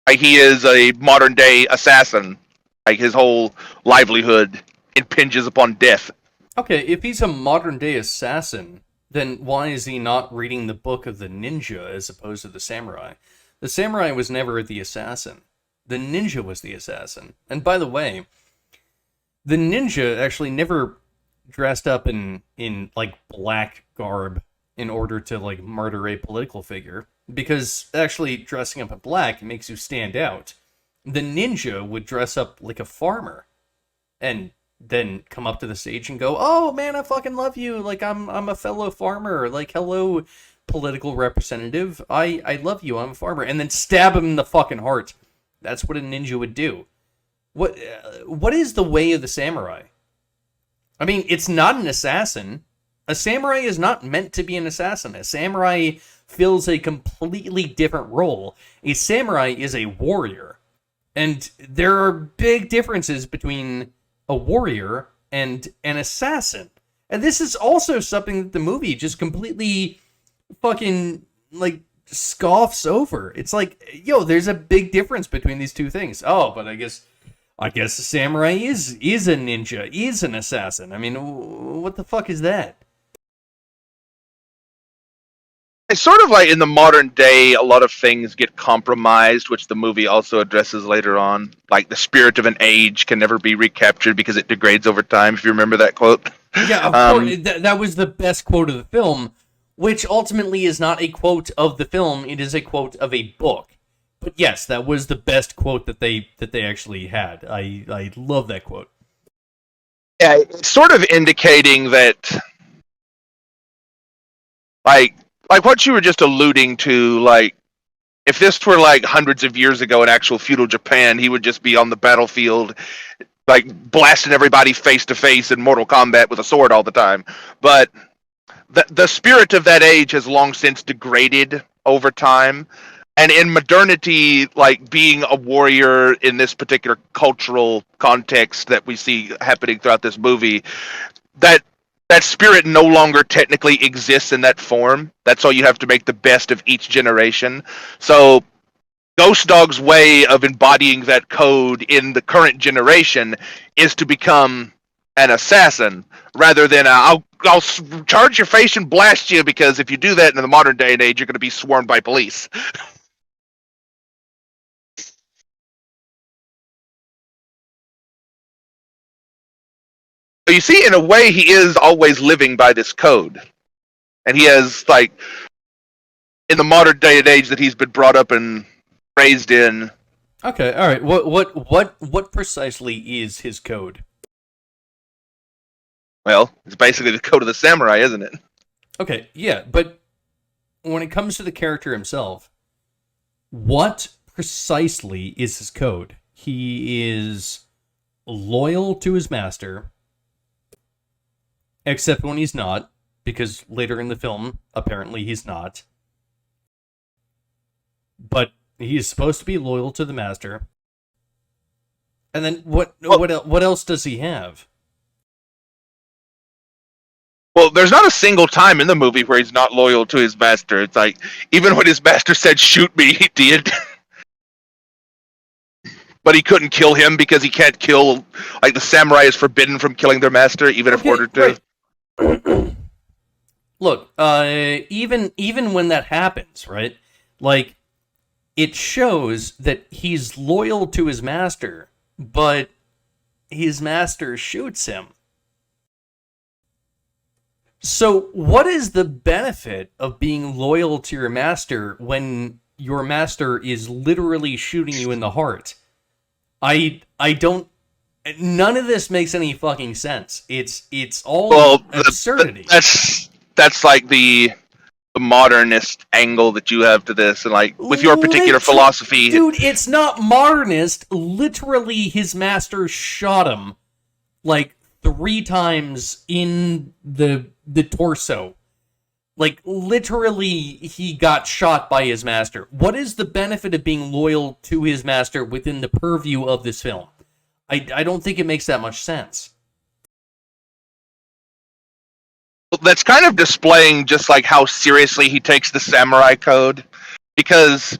Like he is a modern day assassin. Like his whole livelihood impinges upon death. Okay, if he's a modern day assassin, then why is he not reading the book of the ninja as opposed to the samurai? The samurai was never the assassin. The ninja was the assassin. And by the way, the ninja actually never dressed up in like black garb in order to like murder a political figure, because actually dressing up in black makes you stand out. The ninja would dress up like a farmer and then come up to the stage and go, "Oh man, I fucking love you. Like I'm a fellow farmer. Like hello, political representative. I love you. I'm a farmer." And then stab him in the fucking heart. That's what a ninja would do. What is the way of the samurai? I mean, it's not an assassin. A samurai is not meant to be an assassin. A samurai fills a completely different role. A samurai is a warrior. And there are big differences between a warrior and an assassin. And this is also something that the movie just completely fucking, like, scoffs over. It's like, yo, there's a big difference between these two things. Oh, but I guess a samurai is a ninja, is an assassin. I mean, what the fuck is that? It's sort of like in the modern day, a lot of things get compromised, which the movie also addresses later on. Like the spirit of an age can never be recaptured because it degrades over time, if you remember that quote. Yeah, of course. That was the best quote of the film, which ultimately is not a quote of the film, it is a quote of a book. But yes, that was the best quote that they actually had. I love that quote. Yeah, it's sort of indicating that, like what you were just alluding to, like, if this were like hundreds of years ago in actual feudal Japan, he would just be on the battlefield, like blasting everybody face to face in Mortal Kombat with a sword all the time. But the spirit of that age has long since degraded over time. And in modernity, like being a warrior in this particular cultural context that we see happening throughout this movie, that spirit no longer technically exists in that form. That's why you have to make the best of each generation. So Ghost Dog's way of embodying that code in the current generation is to become an assassin rather than I'll charge your face and blast you, because if you do that in the modern day and age, you're going to be swarmed by police. So you see, in a way, he is always living by this code. And he has, like, in the modern day and age that he's been brought up and raised in. Okay, all right. What precisely is his code? Well, it's basically the code of the samurai, isn't it? Okay, yeah, but when it comes to the character himself, what precisely is his code? He is loyal to his master, except when he's not, because later in the film, apparently he's not. But he's supposed to be loyal to the master. And then what else does he have? Well, there's not a single time in the movie where he's not loyal to his master. It's like, even when his master said, "Shoot me," he did. But he couldn't kill him because he can't kill, like, the samurai is forbidden from killing their master, even if ordered to. Right. Look, even when that happens, right? Like, it shows that he's loyal to his master, but his master shoots him. So, what is the benefit of being loyal to your master when your master is literally shooting you in the heart? I don't. None of this makes any fucking sense. It's all absurdity. That's like the modernist angle that you have to this, and like with your particular philosophy, dude. It's not modernist. Literally, his master shot him like 3 times in the torso. Like, literally, he got shot by his master. What is the benefit of being loyal to his master within the purview of this film? I don't think it makes that much sense. That's kind of displaying just like how seriously he takes the samurai code, because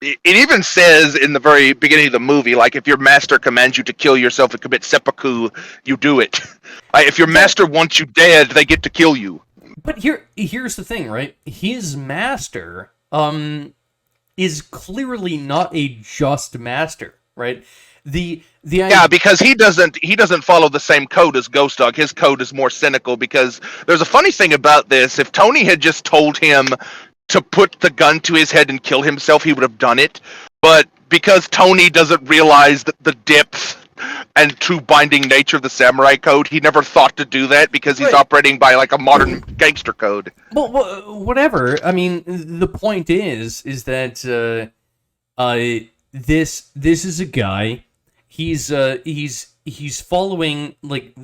it even says in the very beginning of the movie, like, if your master commands you to kill yourself and commit seppuku, you do it. Like, if your master wants you dead, they get to kill you. But here's the thing, right? His master, is clearly not a just master, right? The Yeah, because he doesn't follow the same code as Ghost Dog. His code is more cynical because there's a funny thing about this. If Tony had just told him to put the gun to his head and kill himself, he would have done it. But because Tony doesn't realize the depth and true binding nature of the samurai code, he never thought to do that because he's right. operating by like a modern gangster code. Well, whatever. I mean, the point is that this is a guy. He's following, like,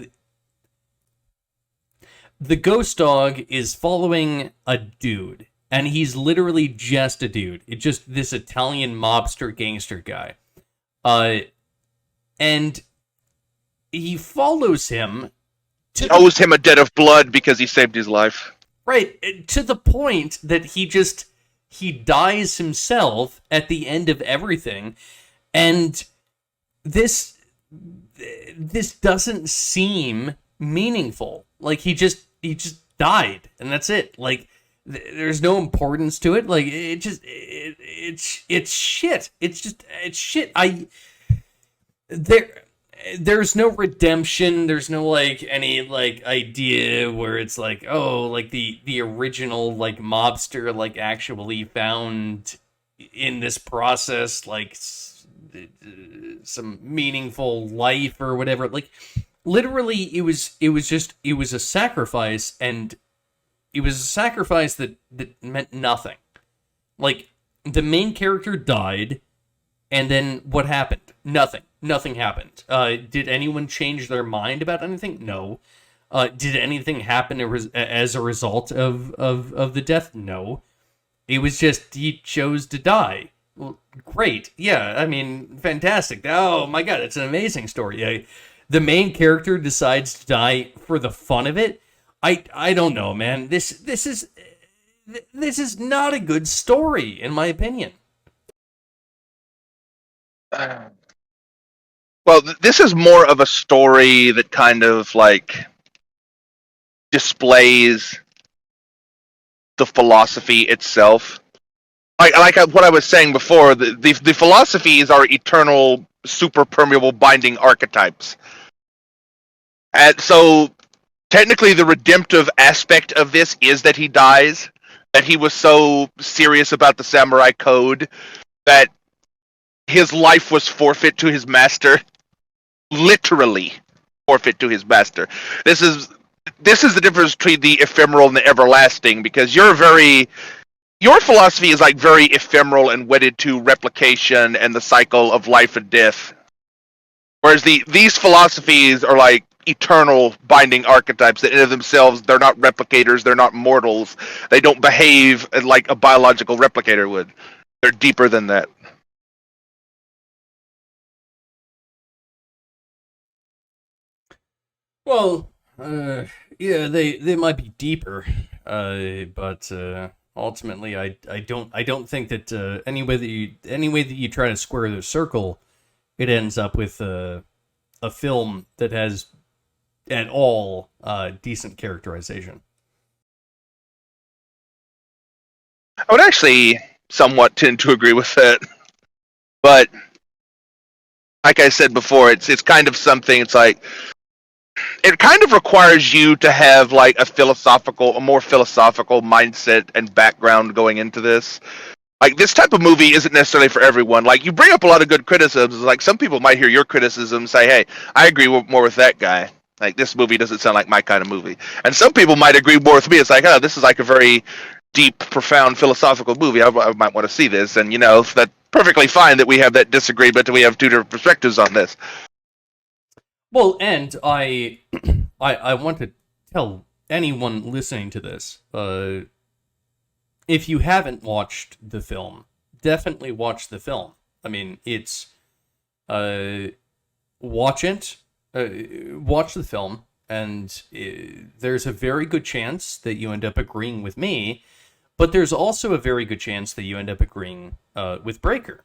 the Ghost Dog is following a dude, and he's literally just a dude. It's just this Italian mobster gangster guy. And he follows him He owes him a debt of blood because he saved his life. right, to the point that he dies himself at the end of everything, and this doesn't seem meaningful. Like, he just died, and that's it. Like, there's no importance to it. Like, it's shit. It's shit. There's no redemption. There's no, like, any, like, idea where it's like, oh, like, the original, like, mobster, like, actually found in this process, like, some meaningful life or whatever. Like, literally, it was a sacrifice, and it was a sacrifice that meant nothing. Like, the main character died, and then what happened? Nothing happened. Did anyone change their mind about anything? No. Did anything happen as a result of the death? No. It was just he chose to die. Well, great. Yeah, I mean, fantastic. Oh my god, it's an amazing story. The main character decides to die for the fun of it. I don't know, man. This is not a good story, in my opinion. Well, this is more of a story that kind of like displays the philosophy itself. Like what I was saying before, the philosophies are eternal, super permeable, binding archetypes. And so, technically, the redemptive aspect of this is that he dies, that he was so serious about the samurai code that his life was forfeit to his master. Literally forfeit to his master. This is the difference between the ephemeral and the everlasting, because your philosophy is like very ephemeral and wedded to replication and the cycle of life and death. Whereas these philosophies are like eternal binding archetypes that in of themselves, they're not replicators, they're not mortals. They don't behave like a biological replicator would. They're deeper than that. Well, yeah, they might be deeper, but ultimately, I don't think that any way that you try to square the circle, it ends up with a film that has at all decent characterization. I would actually somewhat tend to agree with that, but like I said before, it's kind of something. It's like it kind of requires you to have like a more philosophical mindset and background going into this. Like, this type of movie isn't necessarily for everyone. Like, you bring up a lot of good criticisms. Like, some people might hear your criticism and say, hey, I agree more with that guy. Like, this movie doesn't sound like my kind of movie. And some people might agree more with me. It's like, oh, this is like a very deep, profound philosophical movie. I might want to see this. And, that's perfectly fine that we have that disagreement and we have two different perspectives on this. Well, and I want to tell anyone listening to this, if you haven't watched the film, definitely watch the film. I mean, it's watch it, watch the film, and there's a very good chance that you end up agreeing with me, but there's also a very good chance that you end up agreeing with Breaker.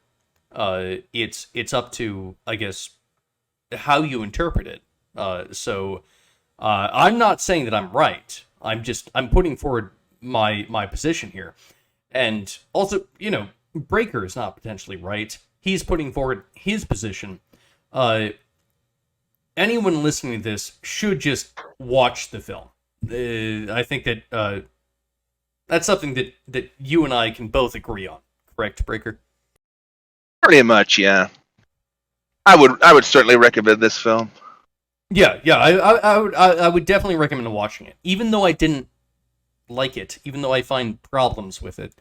It's up to, I guess, how you interpret it. So I'm not saying that I'm right. I'm putting forward my position here. And also, Breaker is not potentially right. He's putting forward his position. Anyone listening to this should just watch the film. I think that that's something that you and I can both agree on. Correct, Breaker? Pretty much, yeah. I would certainly recommend this film. Yeah. I would definitely recommend watching it, even though I didn't like it, even though I find problems with it.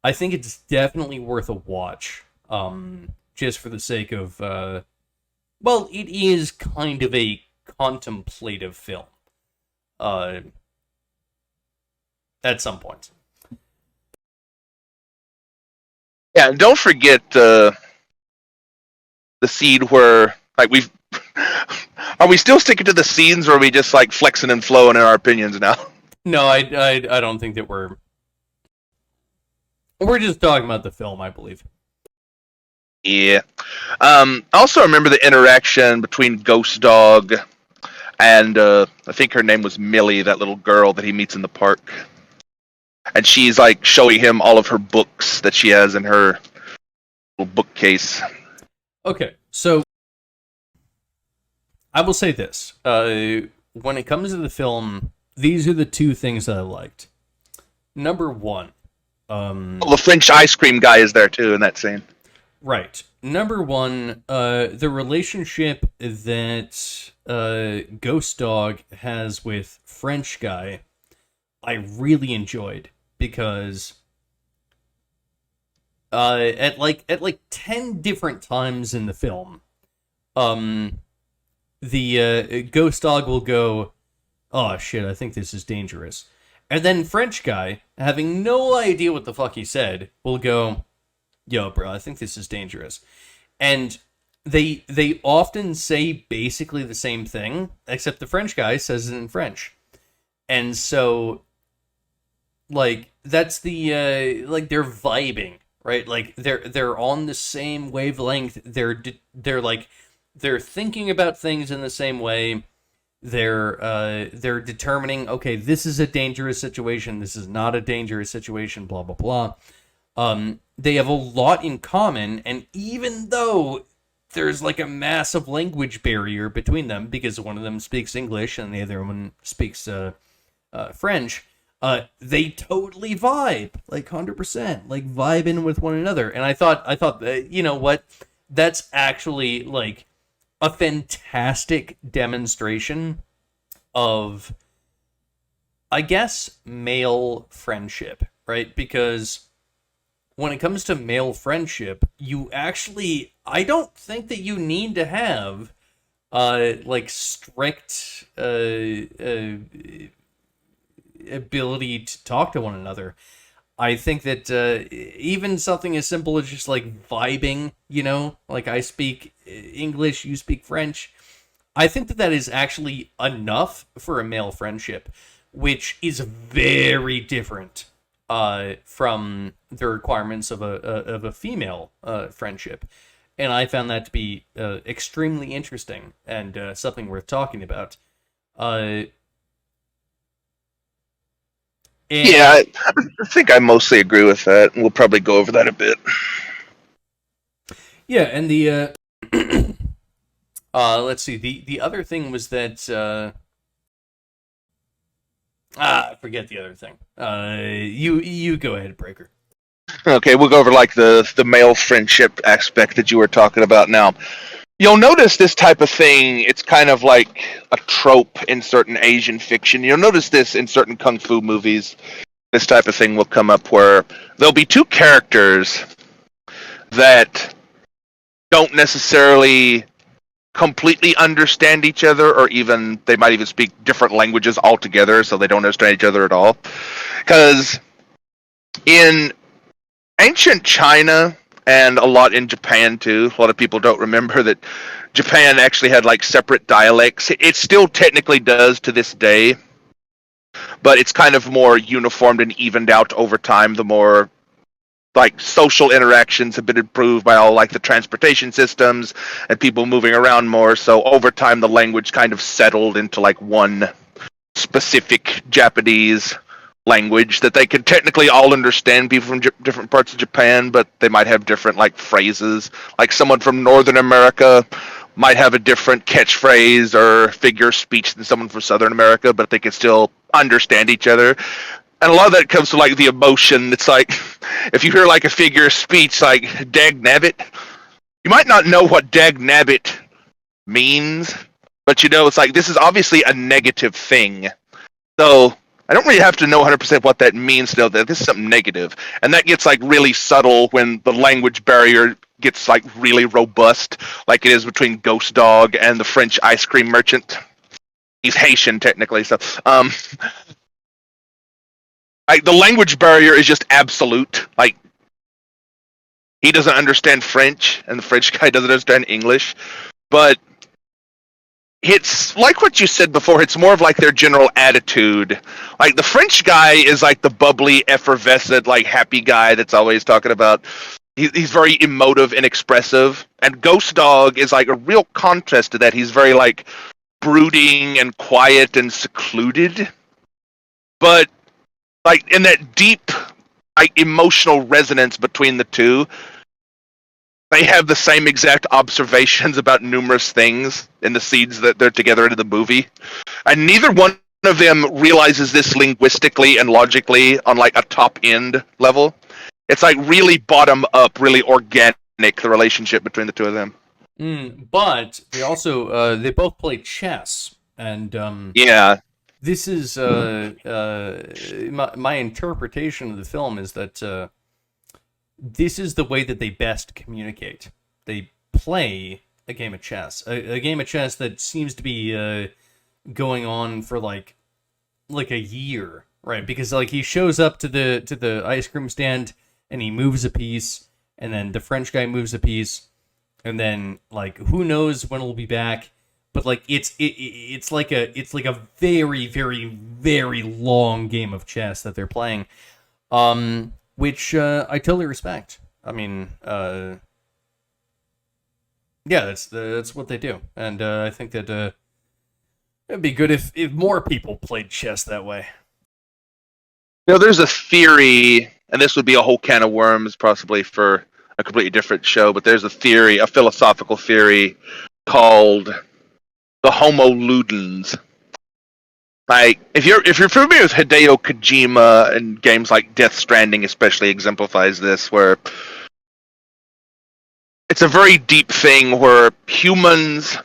I think it's definitely worth a watch, just for the sake of, well, it is kind of a contemplative film, at some point. Yeah, and don't forget the scene where, like, we've... Are we still sticking to the scenes, or are we just, like, flexing and flowing in our opinions now? No, I don't think that we're just talking about the film, I believe. Yeah. I also remember the interaction between Ghost Dog and I think her name was Millie, that little girl that he meets in the park. And she's like showing him all of her books that she has in her little bookcase. Okay, so I will say this. When it comes to the film, these are the two things that I liked. Number one. Well, the French ice cream guy is there too in that scene. Right. Number one, the relationship that Ghost Dog has with French guy, I really enjoyed because at like 10 different times in the film, the Ghost Dog will go, "Oh shit, I think this is dangerous," and then French guy, having no idea what the fuck he said, will go, "Yo, bro, I think this is dangerous." And they often say basically the same thing, except the French guy says it in French. And so, like, that's the like they're vibing, right? Like they're on the same wavelength. They're like they're thinking about things in the same way. They're determining, okay, this is a dangerous situation. This is not a dangerous situation. Blah blah blah. They have a lot in common, and even though there's like a massive language barrier between them because one of them speaks English and the other one speaks French, they totally vibe, like 100%, like vibing with one another. And I thought, you know what? That's actually like a fantastic demonstration of, I guess, male friendship, right? Because when it comes to male friendship, you actually, I don't think that you need to have like strict ability to talk to one another. I think that even something as simple as just like vibing, you know, like I speak English, you speak French, I think that is actually enough for a male friendship, which is very different from the requirements of a female friendship. And I found that to be extremely interesting and something worth talking about. Yeah, I think I mostly agree with that, and we'll probably go over that a bit. Yeah, and the let's see, the other thing was that I forget the other thing. You go ahead, Breaker. Okay, we'll go over like the male friendship aspect that you were talking about now. You'll notice this type of thing, it's kind of like a trope in certain Asian fiction. You'll notice this in certain kung fu movies. This type of thing will come up where there'll be two characters that don't necessarily completely understand each other, or even they might even speak different languages altogether, so they don't understand each other at all. Because in ancient China, and a lot in Japan too, a lot of people don't remember that Japan actually had like separate dialects. It still technically does to this day, but it's kind of more uniformed and evened out over time. The more like social interactions have been improved by all like the transportation systems and people moving around more, so over time the language kind of settled into like one specific Japanese, language that they could technically all understand people from different parts of Japan, but they might have different like phrases. Like someone from Northern America might have a different catchphrase or figure of speech than someone from Southern America, but they can still understand each other. And a lot of that comes to like the emotion. It's like if you hear like a figure of speech like "dag nabbit," you might not know what "dag nabbit" means, but you know it's like this is obviously a negative thing. So I don't really have to know 100% what that means to know that this is something negative. And that gets like really subtle when the language barrier gets like really robust, like it is between Ghost Dog and the French ice cream merchant. He's Haitian technically, so like the language barrier is just absolute. Like he doesn't understand French, and the French guy doesn't understand English, but it's like what you said before. It's more of like their general attitude. Like the French guy is like the bubbly, effervescent, like happy guy that's always talking about. He's very emotive and expressive. And Ghost Dog is like a real contrast to that. He's very like brooding and quiet and secluded. But like in that deep, like emotional resonance between the two, they have the same exact observations about numerous things in the scenes that they're together in the movie, and neither one of them realizes this linguistically and logically on like a top end level. It's like really bottom up, really organic, the relationship between the two of them. But they also they both play chess, and Yeah, this is my interpretation of the film is that this is the way that they best communicate. They play a game of chess, a game of chess that seems to be going on for like a year, right? Because like he shows up to the ice cream stand and he moves a piece, and then the French guy moves a piece, and then like who knows when we'll be back. But like it's like a very very very long game of chess that they're playing, which I totally respect. I mean, yeah, that's what they do, and I think that it'd be good if more people played chess that way. you know, there's a theory, and this would be a whole can of worms, possibly for a completely different show. But there's a theory, a philosophical theory, called the Homo Ludens. Like if you're familiar with Hideo Kojima and games like Death Stranding, especially exemplifies this, where it's a very deep thing where humans,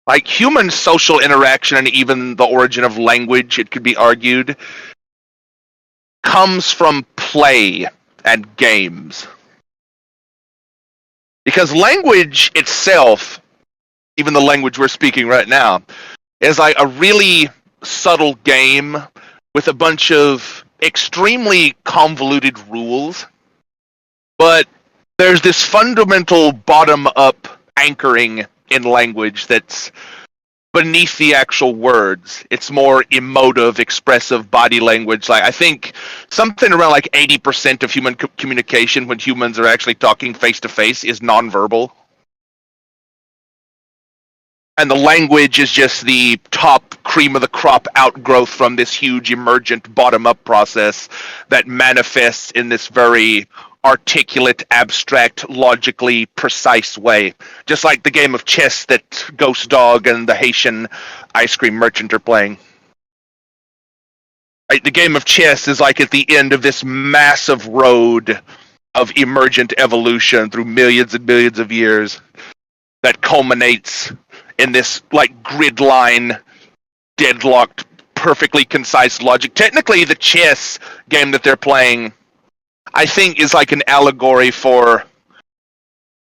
like human social interaction and even the origin of language, it could be argued, comes from play and games. Because language itself, even the language we're speaking right now, is like a really subtle game with a bunch of extremely convoluted rules. But there's this fundamental bottom-up anchoring in language that's beneath the actual words. It's more emotive, expressive body language. Like I think something around like 80% of human communication when humans are actually talking face to face is nonverbal. And the language is just the top cream of the crop outgrowth from this huge emergent bottom up process that manifests in this very articulate, abstract, logically precise way. Just like the game of chess that Ghost Dog and the Haitian ice cream merchant are playing. Right, the game of chess is like at the end of this massive road of emergent evolution through millions and millions of years that culminates in this like grid line, deadlocked, perfectly concise logic. Technically, the chess game that they're playing, I think, is like an allegory for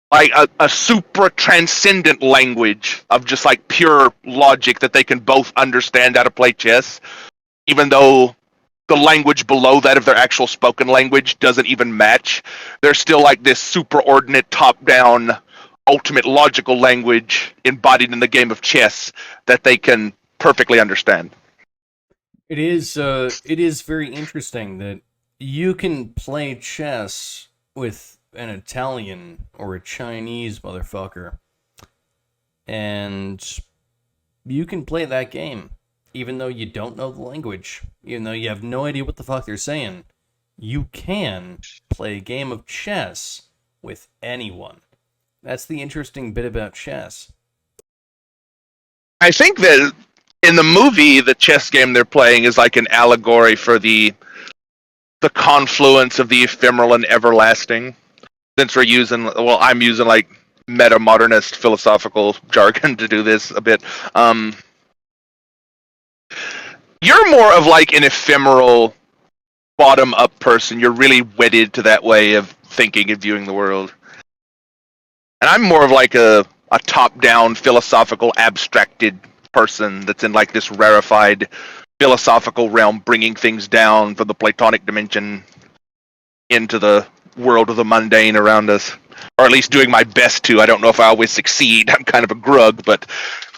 like a supra transcendent language of just like pure logic that they can both understand how to play chess, even though the language below that of their actual spoken language doesn't even match. They're still like this superordinate top-down ultimate logical language embodied in the game of chess that they can perfectly understand. It is very interesting that you can play chess with an Italian or a Chinese motherfucker, and you can play that game. even though you don't know the language, even though you have no idea what the fuck they're saying, you can play a game of chess with anyone. That's the interesting bit about chess. I think that in the movie, the chess game they're playing is like an allegory for the confluence of the ephemeral and everlasting. Since we're using, well, I'm using like meta modernist philosophical jargon to do this a bit. Um, you're more of like an ephemeral bottom up person. You're really wedded to that way of thinking and viewing the world. And I'm more of like a top down philosophical abstracted person that's in like this rarefied philosophical realm, bringing things down from the Platonic dimension into the world of the mundane around us. Or at least doing my best to. I don't know if I always succeed. I'm kind of a grug, but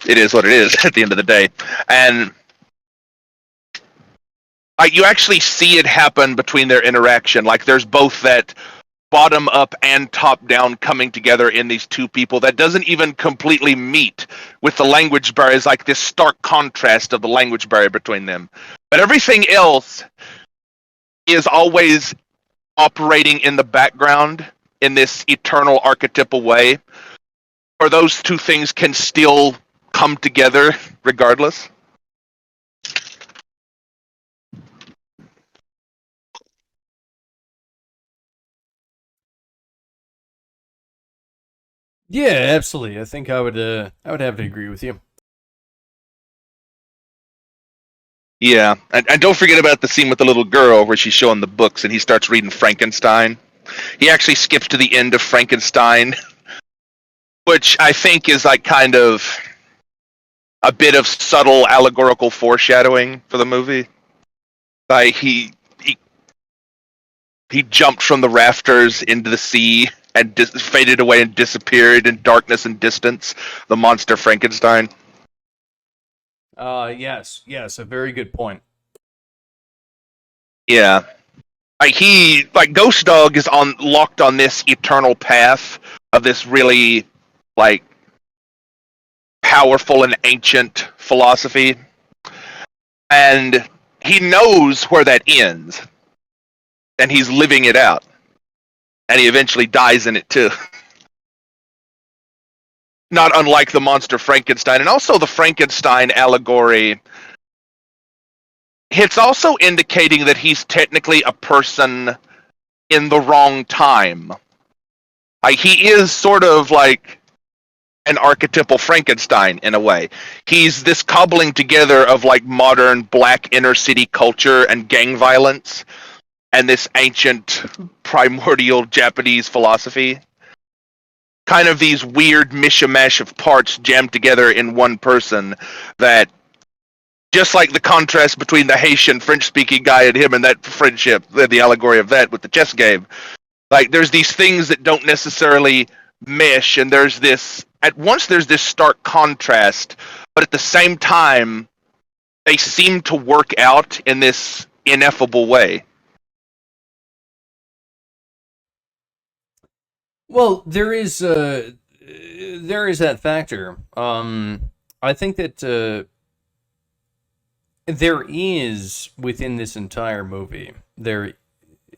it is what it is at the end of the day. And like you actually see it happen between their interaction. Like there's both that bottom up and top down coming together in these two people that doesn't even completely meet with the language barriers, like this stark contrast of the language barrier between them. But everything else is always operating in the background in this eternal archetypal way, or those two things can still come together regardless. Yeah, absolutely. I think I would have to agree with you. Yeah, and don't forget about the scene with the little girl where she's showing the books and he starts reading Frankenstein. He actually skips to the end of Frankenstein, which I think is like kind of a bit of subtle allegorical foreshadowing for the movie. Like he jumped from the rafters into the sea and faded away and disappeared in darkness and distance. The monster Frankenstein. Yes, a very good point. Yeah, like Ghost Dog is on locked on this eternal path of this really like powerful and ancient philosophy, and he knows where that ends, and he's living it out, and he eventually dies in it too. Not unlike the monster Frankenstein, and also the Frankenstein allegory. It's also indicating that he's technically a person in the wrong time. He is sort of like an archetypal Frankenstein in a way. He's this cobbling together of like modern black inner city culture and gang violence and this ancient primordial Japanese philosophy. Kind of these weird mishmash of parts jammed together in one person that just like the contrast between the Haitian French-speaking guy and him and that friendship, the allegory of that with the chess game. Like, there's these things that don't necessarily mesh, and there's this, at once there's this stark contrast, but at the same time, they seem to work out in this ineffable way. Well, there is that factor. I think that there is within this entire movie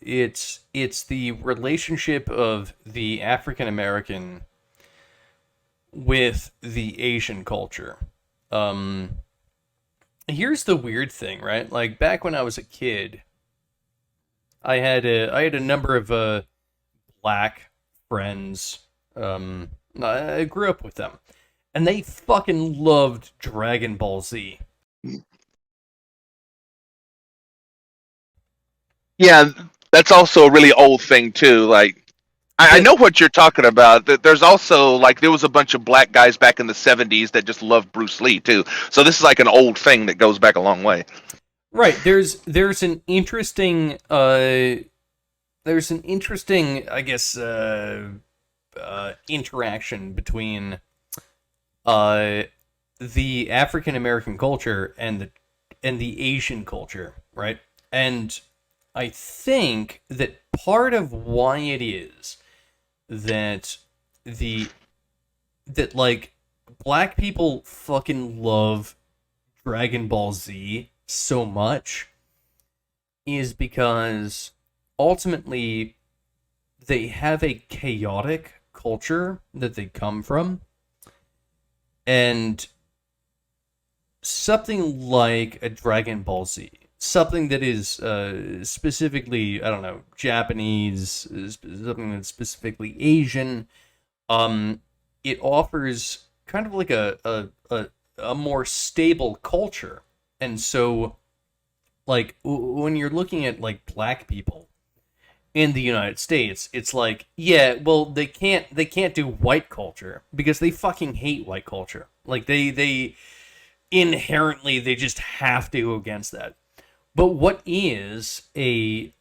it's the relationship of the African American with the Asian culture. Here's the weird thing, right? Like back when I was a kid, I had a number of black friends. I grew up with them, and they fucking loved Dragon Ball Z. Yeah, that's also a really old thing too. Like, I But know what you're talking about. There's also like there was a bunch of black guys back in the '70s that just loved Bruce Lee too. So this is like an old thing that goes back a long way. right, there's an interesting I guess interaction between uh the African American culture and the Asian culture, right? And I think that part of why it is that the that like black people fucking love Dragon Ball Z so much is because ultimately they have a chaotic culture that they come from, and something like a Dragon Ball Z, something that is specifically, I don't know, Japanese, something that's specifically Asian, it offers kind of like a more stable culture. And so, like, when you're looking at, like, black people in the United States, it's like, yeah, well, they can't do white culture because they fucking hate white culture. Like, they inherently, they just have to go against that. But what is a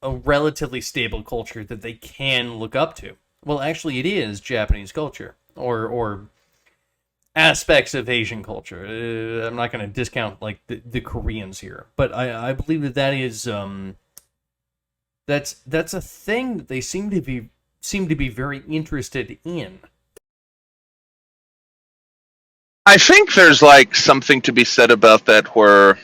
relatively stable culture that they can look up to? Well, actually, it is Japanese culture, or aspects of Asian culture. I'm not going to discount, like, the Koreans here, but I believe that is that's a thing that they seem to be very interested in. I think there's like something to be said about that, where,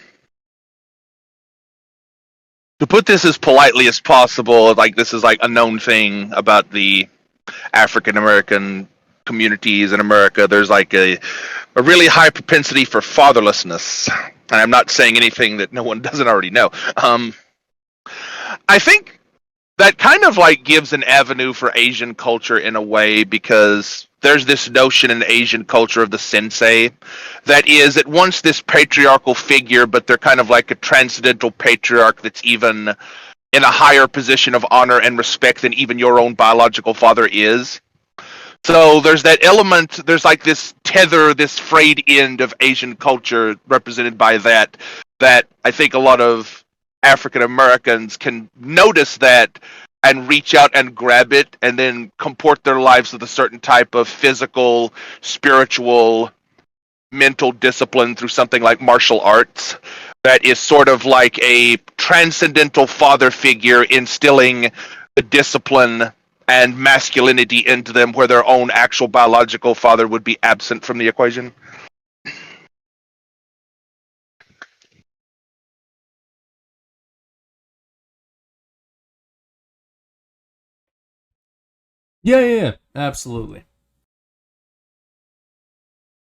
to put this as politely as possible, like, this is like a known thing about the African American communities in America. There's like a really high propensity for fatherlessness. And I'm not saying anything that no one doesn't already know. I think that kind of like gives an avenue for Asian culture in a way, because there's this notion in Asian culture of the sensei that is at once this patriarchal figure, but they're kind of like a transcendental patriarch that's even in a higher position of honor and respect than even your own biological father is. So there's that element, there's like this tether, this frayed end of Asian culture represented by that I think a lot of African Americans can notice that and reach out and grab it, and then comport their lives with a certain type of physical, spiritual, mental discipline through something like martial arts that is sort of like a transcendental father figure instilling the discipline and masculinity into them, where their own actual biological father would be absent from the equation. Yeah, absolutely.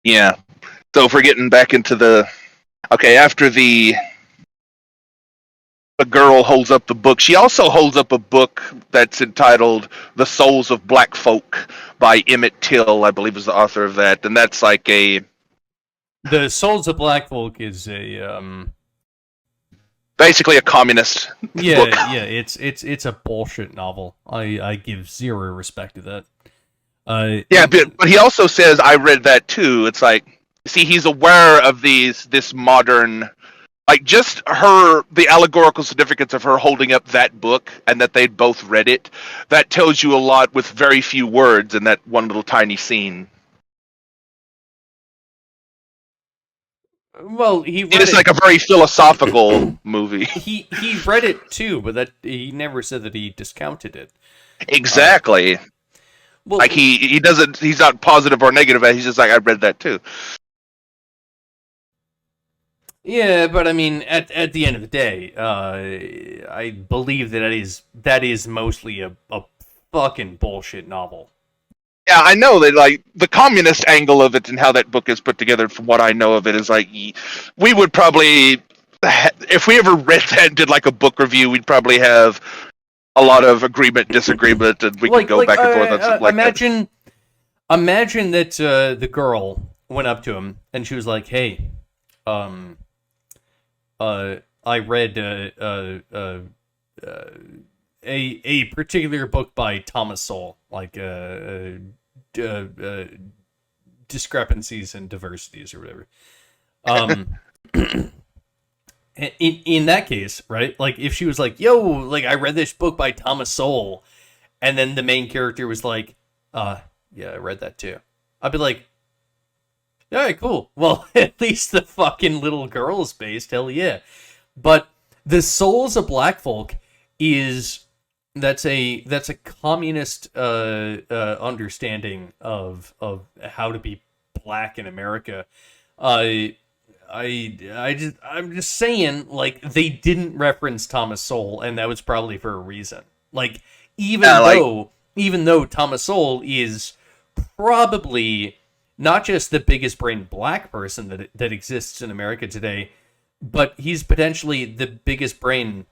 Yeah. So if we're getting back into the okay, after the girl holds up the book, she also holds up a book that's entitled "The Souls of Black Folk" by Emmett Till, I believe is the author of that, and that's like a The Souls of Black Folk is a basically a communist book. it's a bullshit novel. I give zero respect to that. Yeah, but he also says, I read that too. It's like, see, he's aware of this modern, like, just the allegorical significance of her holding up that book and that they'd both read it. That tells you a lot with very few words in that one little tiny scene. Well, he read It's like a very philosophical movie. He read it too, but that he never said that he discounted it. Exactly. Well, like he doesn't. He's not positive or negative. He's just like, I read that too. Yeah, but I mean, at the end of the day, I believe that is mostly a fucking bullshit novel. Yeah, I know that, like, the communist angle of it and how that book is put together, from what I know of it, is like, we would probably, if we ever read that and did like a book review, we'd probably have a lot of agreement, disagreement, and we could go back and forth on something like that. Imagine that the girl went up to him and she was like, "Hey, I read a particular book by Thomas Sowell, like discrepancies and diversities or whatever." In that case, right? Like, if she was like, "Yo, like, I read this book by Thomas Sowell," and then the main character was like, yeah, I read that too," I'd be like, "All right, cool. Well, at least the fucking little girl's based. Hell yeah." But the Souls of Black Folk is that's a communist understanding of how to be black in America. I'm just saying, like, they didn't reference Thomas Sowell, and that was probably for a reason. Like, even though Thomas Sowell is probably not just the biggest brain black person that exists in America today, but he's potentially the biggest brain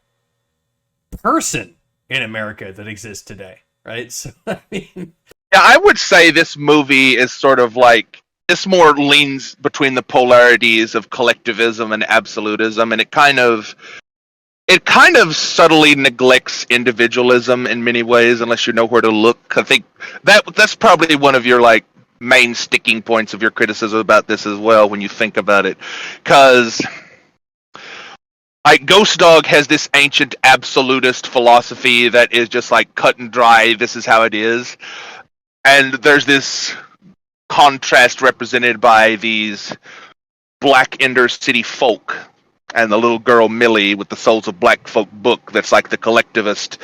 person in America that exists today, right? So, I mean, yeah, I would say this movie is sort of like this more leans between the polarities of collectivism and absolutism, and it kind of subtly neglects individualism in many ways, unless you know where to look. I think that's probably one of your like main sticking points of your criticism about this as well, when you think about it, because like Ghost Dog has this ancient absolutist philosophy that is just like cut and dry. This is how it is, and there's this contrast represented by these black inner city folk and the little girl Millie with the Souls of Black Folk book that's like the collectivist,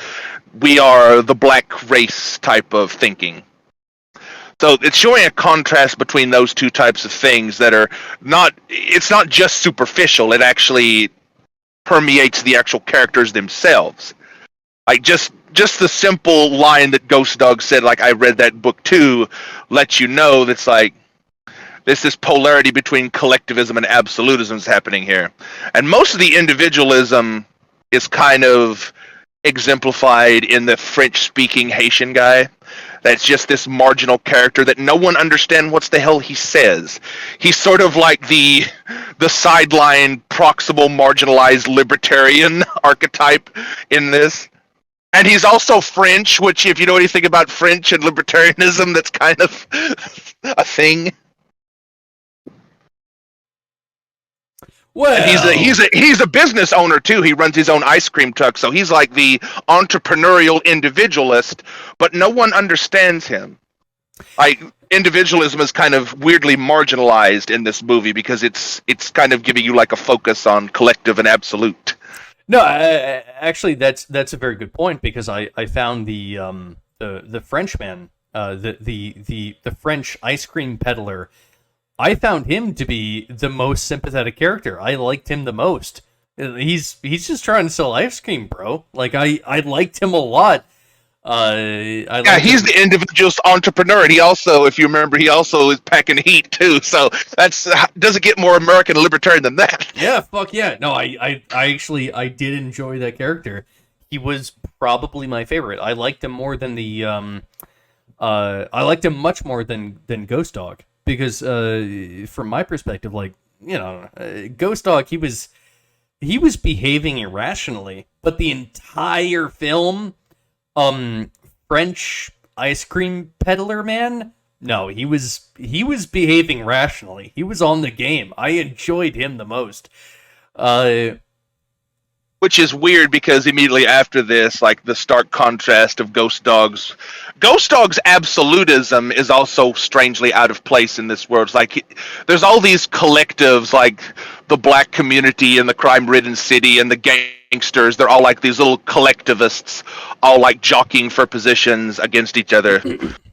we are the black race type of thinking. So it's showing a contrast between those two types of things that are it's not just superficial, it actually permeates the actual characters themselves. Like just the simple line that Ghost Dog said, like, I read that book too, lets you know that's like there's this polarity between collectivism and absolutism is happening here. And most of the individualism is kind of exemplified in the French-speaking Haitian guy. That's just this marginal character that no one understands what the hell he says. He's sort of like the sideline, proximal, marginalized libertarian archetype in this. And he's also French, which, if you know anything about French and libertarianism, that's kind of a thing. Well, and he's a business owner too. He runs his own ice cream truck, so he's like the entrepreneurial individualist. But no one understands him. Like, individualism is kind of weirdly marginalized in this movie because it's kind of giving you like a focus on collective and absolute. No, actually, that's a very good point, because I found the Frenchman, the French ice cream peddler. I found him to be the most sympathetic character. I liked him the most. He's just trying to sell ice cream, bro. Like, I liked him a lot. He's the individualist entrepreneur, and he also, if you remember, he also is packing heat too. So that's doesn't get more American libertarian than that. Yeah, fuck yeah. No, I actually did enjoy that character. He was probably my favorite. I liked him more than I liked him much more than Ghost Dog, because from my perspective, like, you know, Ghost Dog, he was behaving irrationally, but the entire film, French ice cream peddler man, no, he was behaving rationally. He was on the game. I enjoyed him the most. Which is weird, because immediately after this, like, the stark contrast of Ghost Dog's absolutism is also strangely out of place in this world. It's like, there's all these collectives, like the black community and the crime-ridden city and the gangsters. They're all like these little collectivists, all like jockeying for positions against each other.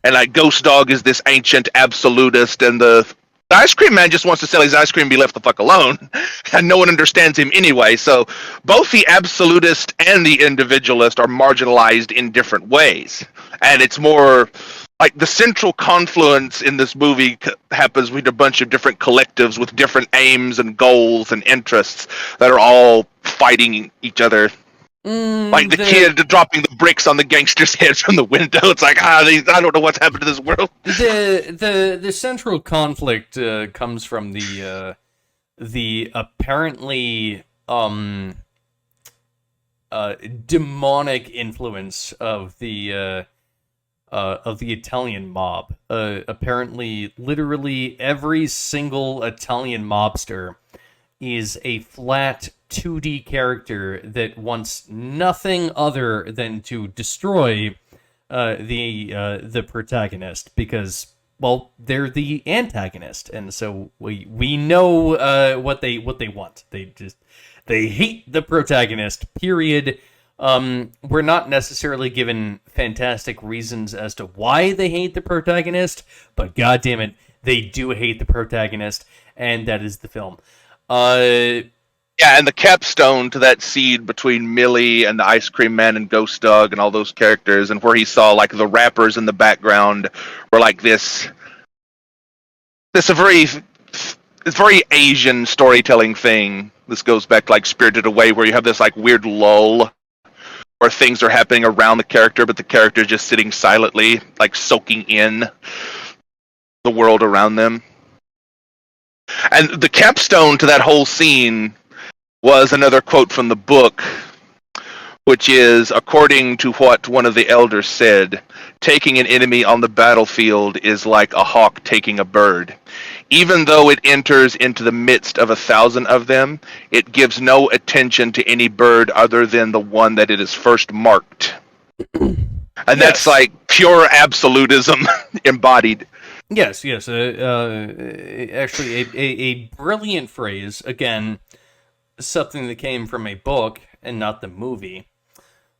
And like Ghost Dog is this ancient absolutist, and the ice cream man just wants to sell his ice cream and be left the fuck alone, and no one understands him anyway. So both the absolutist and the individualist are marginalized in different ways, and it's more like the central confluence in this movie happens with a bunch of different collectives with different aims and goals and interests that are all fighting each other. Like the kid dropping the bricks on the gangster's head from the window. It's like, I don't know what's happened to this world. The central conflict comes from the apparently demonic influence of the Italian mob. Apparently, literally every single Italian mobster is a flat 2D character that wants nothing other than to destroy the protagonist, because, well, they're the antagonist, and so we know what they want. They hate the protagonist, period. We're not necessarily given fantastic reasons as to why they hate the protagonist, but goddammit, they do hate the protagonist, and that is the film. Uh, Yeah, and the capstone to that seed between Millie and the Ice Cream Man and Ghost Dog and all those characters, and where he saw like the rappers in the background were like this a very it's very Asian storytelling thing. This goes back to like Spirited Away, where you have this like weird lull where things are happening around the character, but the character is just sitting silently, like soaking in the world around them. And the capstone to that whole scene was another quote from the book, which is, according to what one of the elders said, taking an enemy on the battlefield is like a hawk taking a bird. Even though it enters into the midst of 1,000 of them, it gives no attention to any bird other than the one that it is first marked. And that's like pure absolutism embodied. Yes. Actually, a brilliant phrase. Again, something that came from a book and not the movie.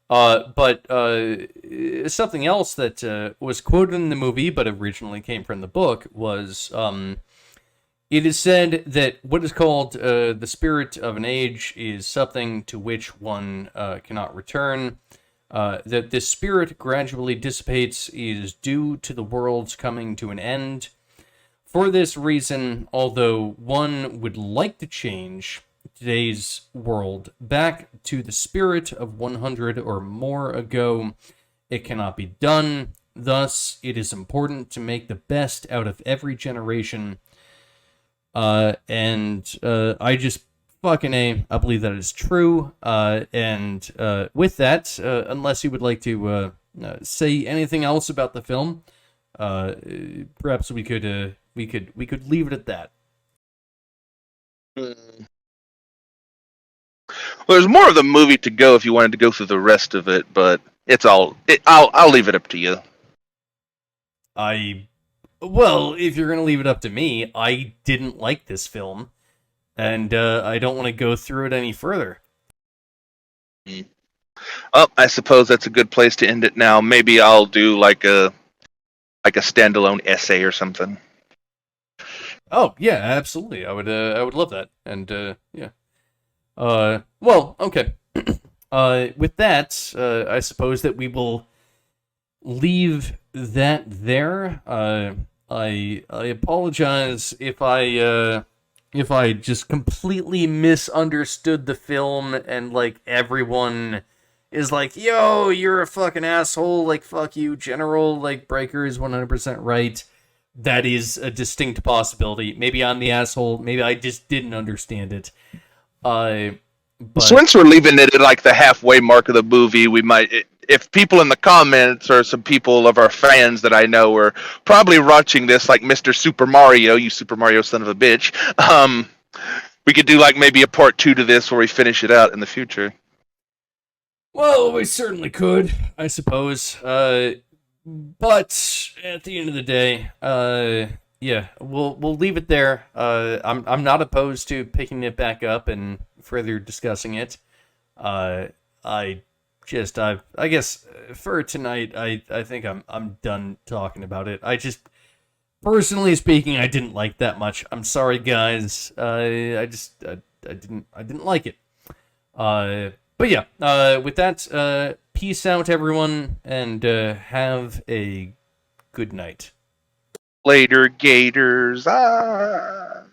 But something else that was quoted in the movie but originally came from the book was it is said that what is called the spirit of an age is something to which one cannot return. That this spirit gradually dissipates is due to the world's coming to an end. For this reason, although one would like to change today's world back to the spirit of 100 or more ago, it cannot be done. Thus, it is important to make the best out of every generation. I just fucking I believe that is true. With that, unless you would like to say anything else about the film, perhaps we could leave it at that. Well, there's more of the movie to go if you wanted to go through the rest of it, but I'll leave it up to you. Well, if you're gonna leave it up to me, I didn't like this film, and I don't want to go through it any further. Oh, I suppose that's a good place to end it now. Maybe I'll do like a standalone essay or something. Oh yeah, absolutely. I would love that. And yeah. Well, okay. With that, I suppose that we will leave that there. I apologize if I just completely misunderstood the film and like everyone is like, yo, you're a fucking asshole, like fuck you, General, like Breaker is 100% right. That is a distinct possibility. Maybe I'm the asshole, maybe I just didn't understand it. But since we're leaving it at like the halfway mark of the movie, we might, if people in the comments or some people of our fans that I know are probably watching this, like Mr. Super Mario, you Super Mario son of a bitch, we could do like maybe a part 2 to this where we finish it out in the future. Well, we certainly could, I suppose. But at the end of the day, yeah, we'll leave it there. I'm not opposed to picking it back up and further discussing it. I guess for tonight, I think I'm done talking about it. I just, personally speaking, I didn't like that much. I'm sorry, guys. I didn't like it. But yeah, with that, peace out, everyone, and have a good night. Later, Gators. Ah.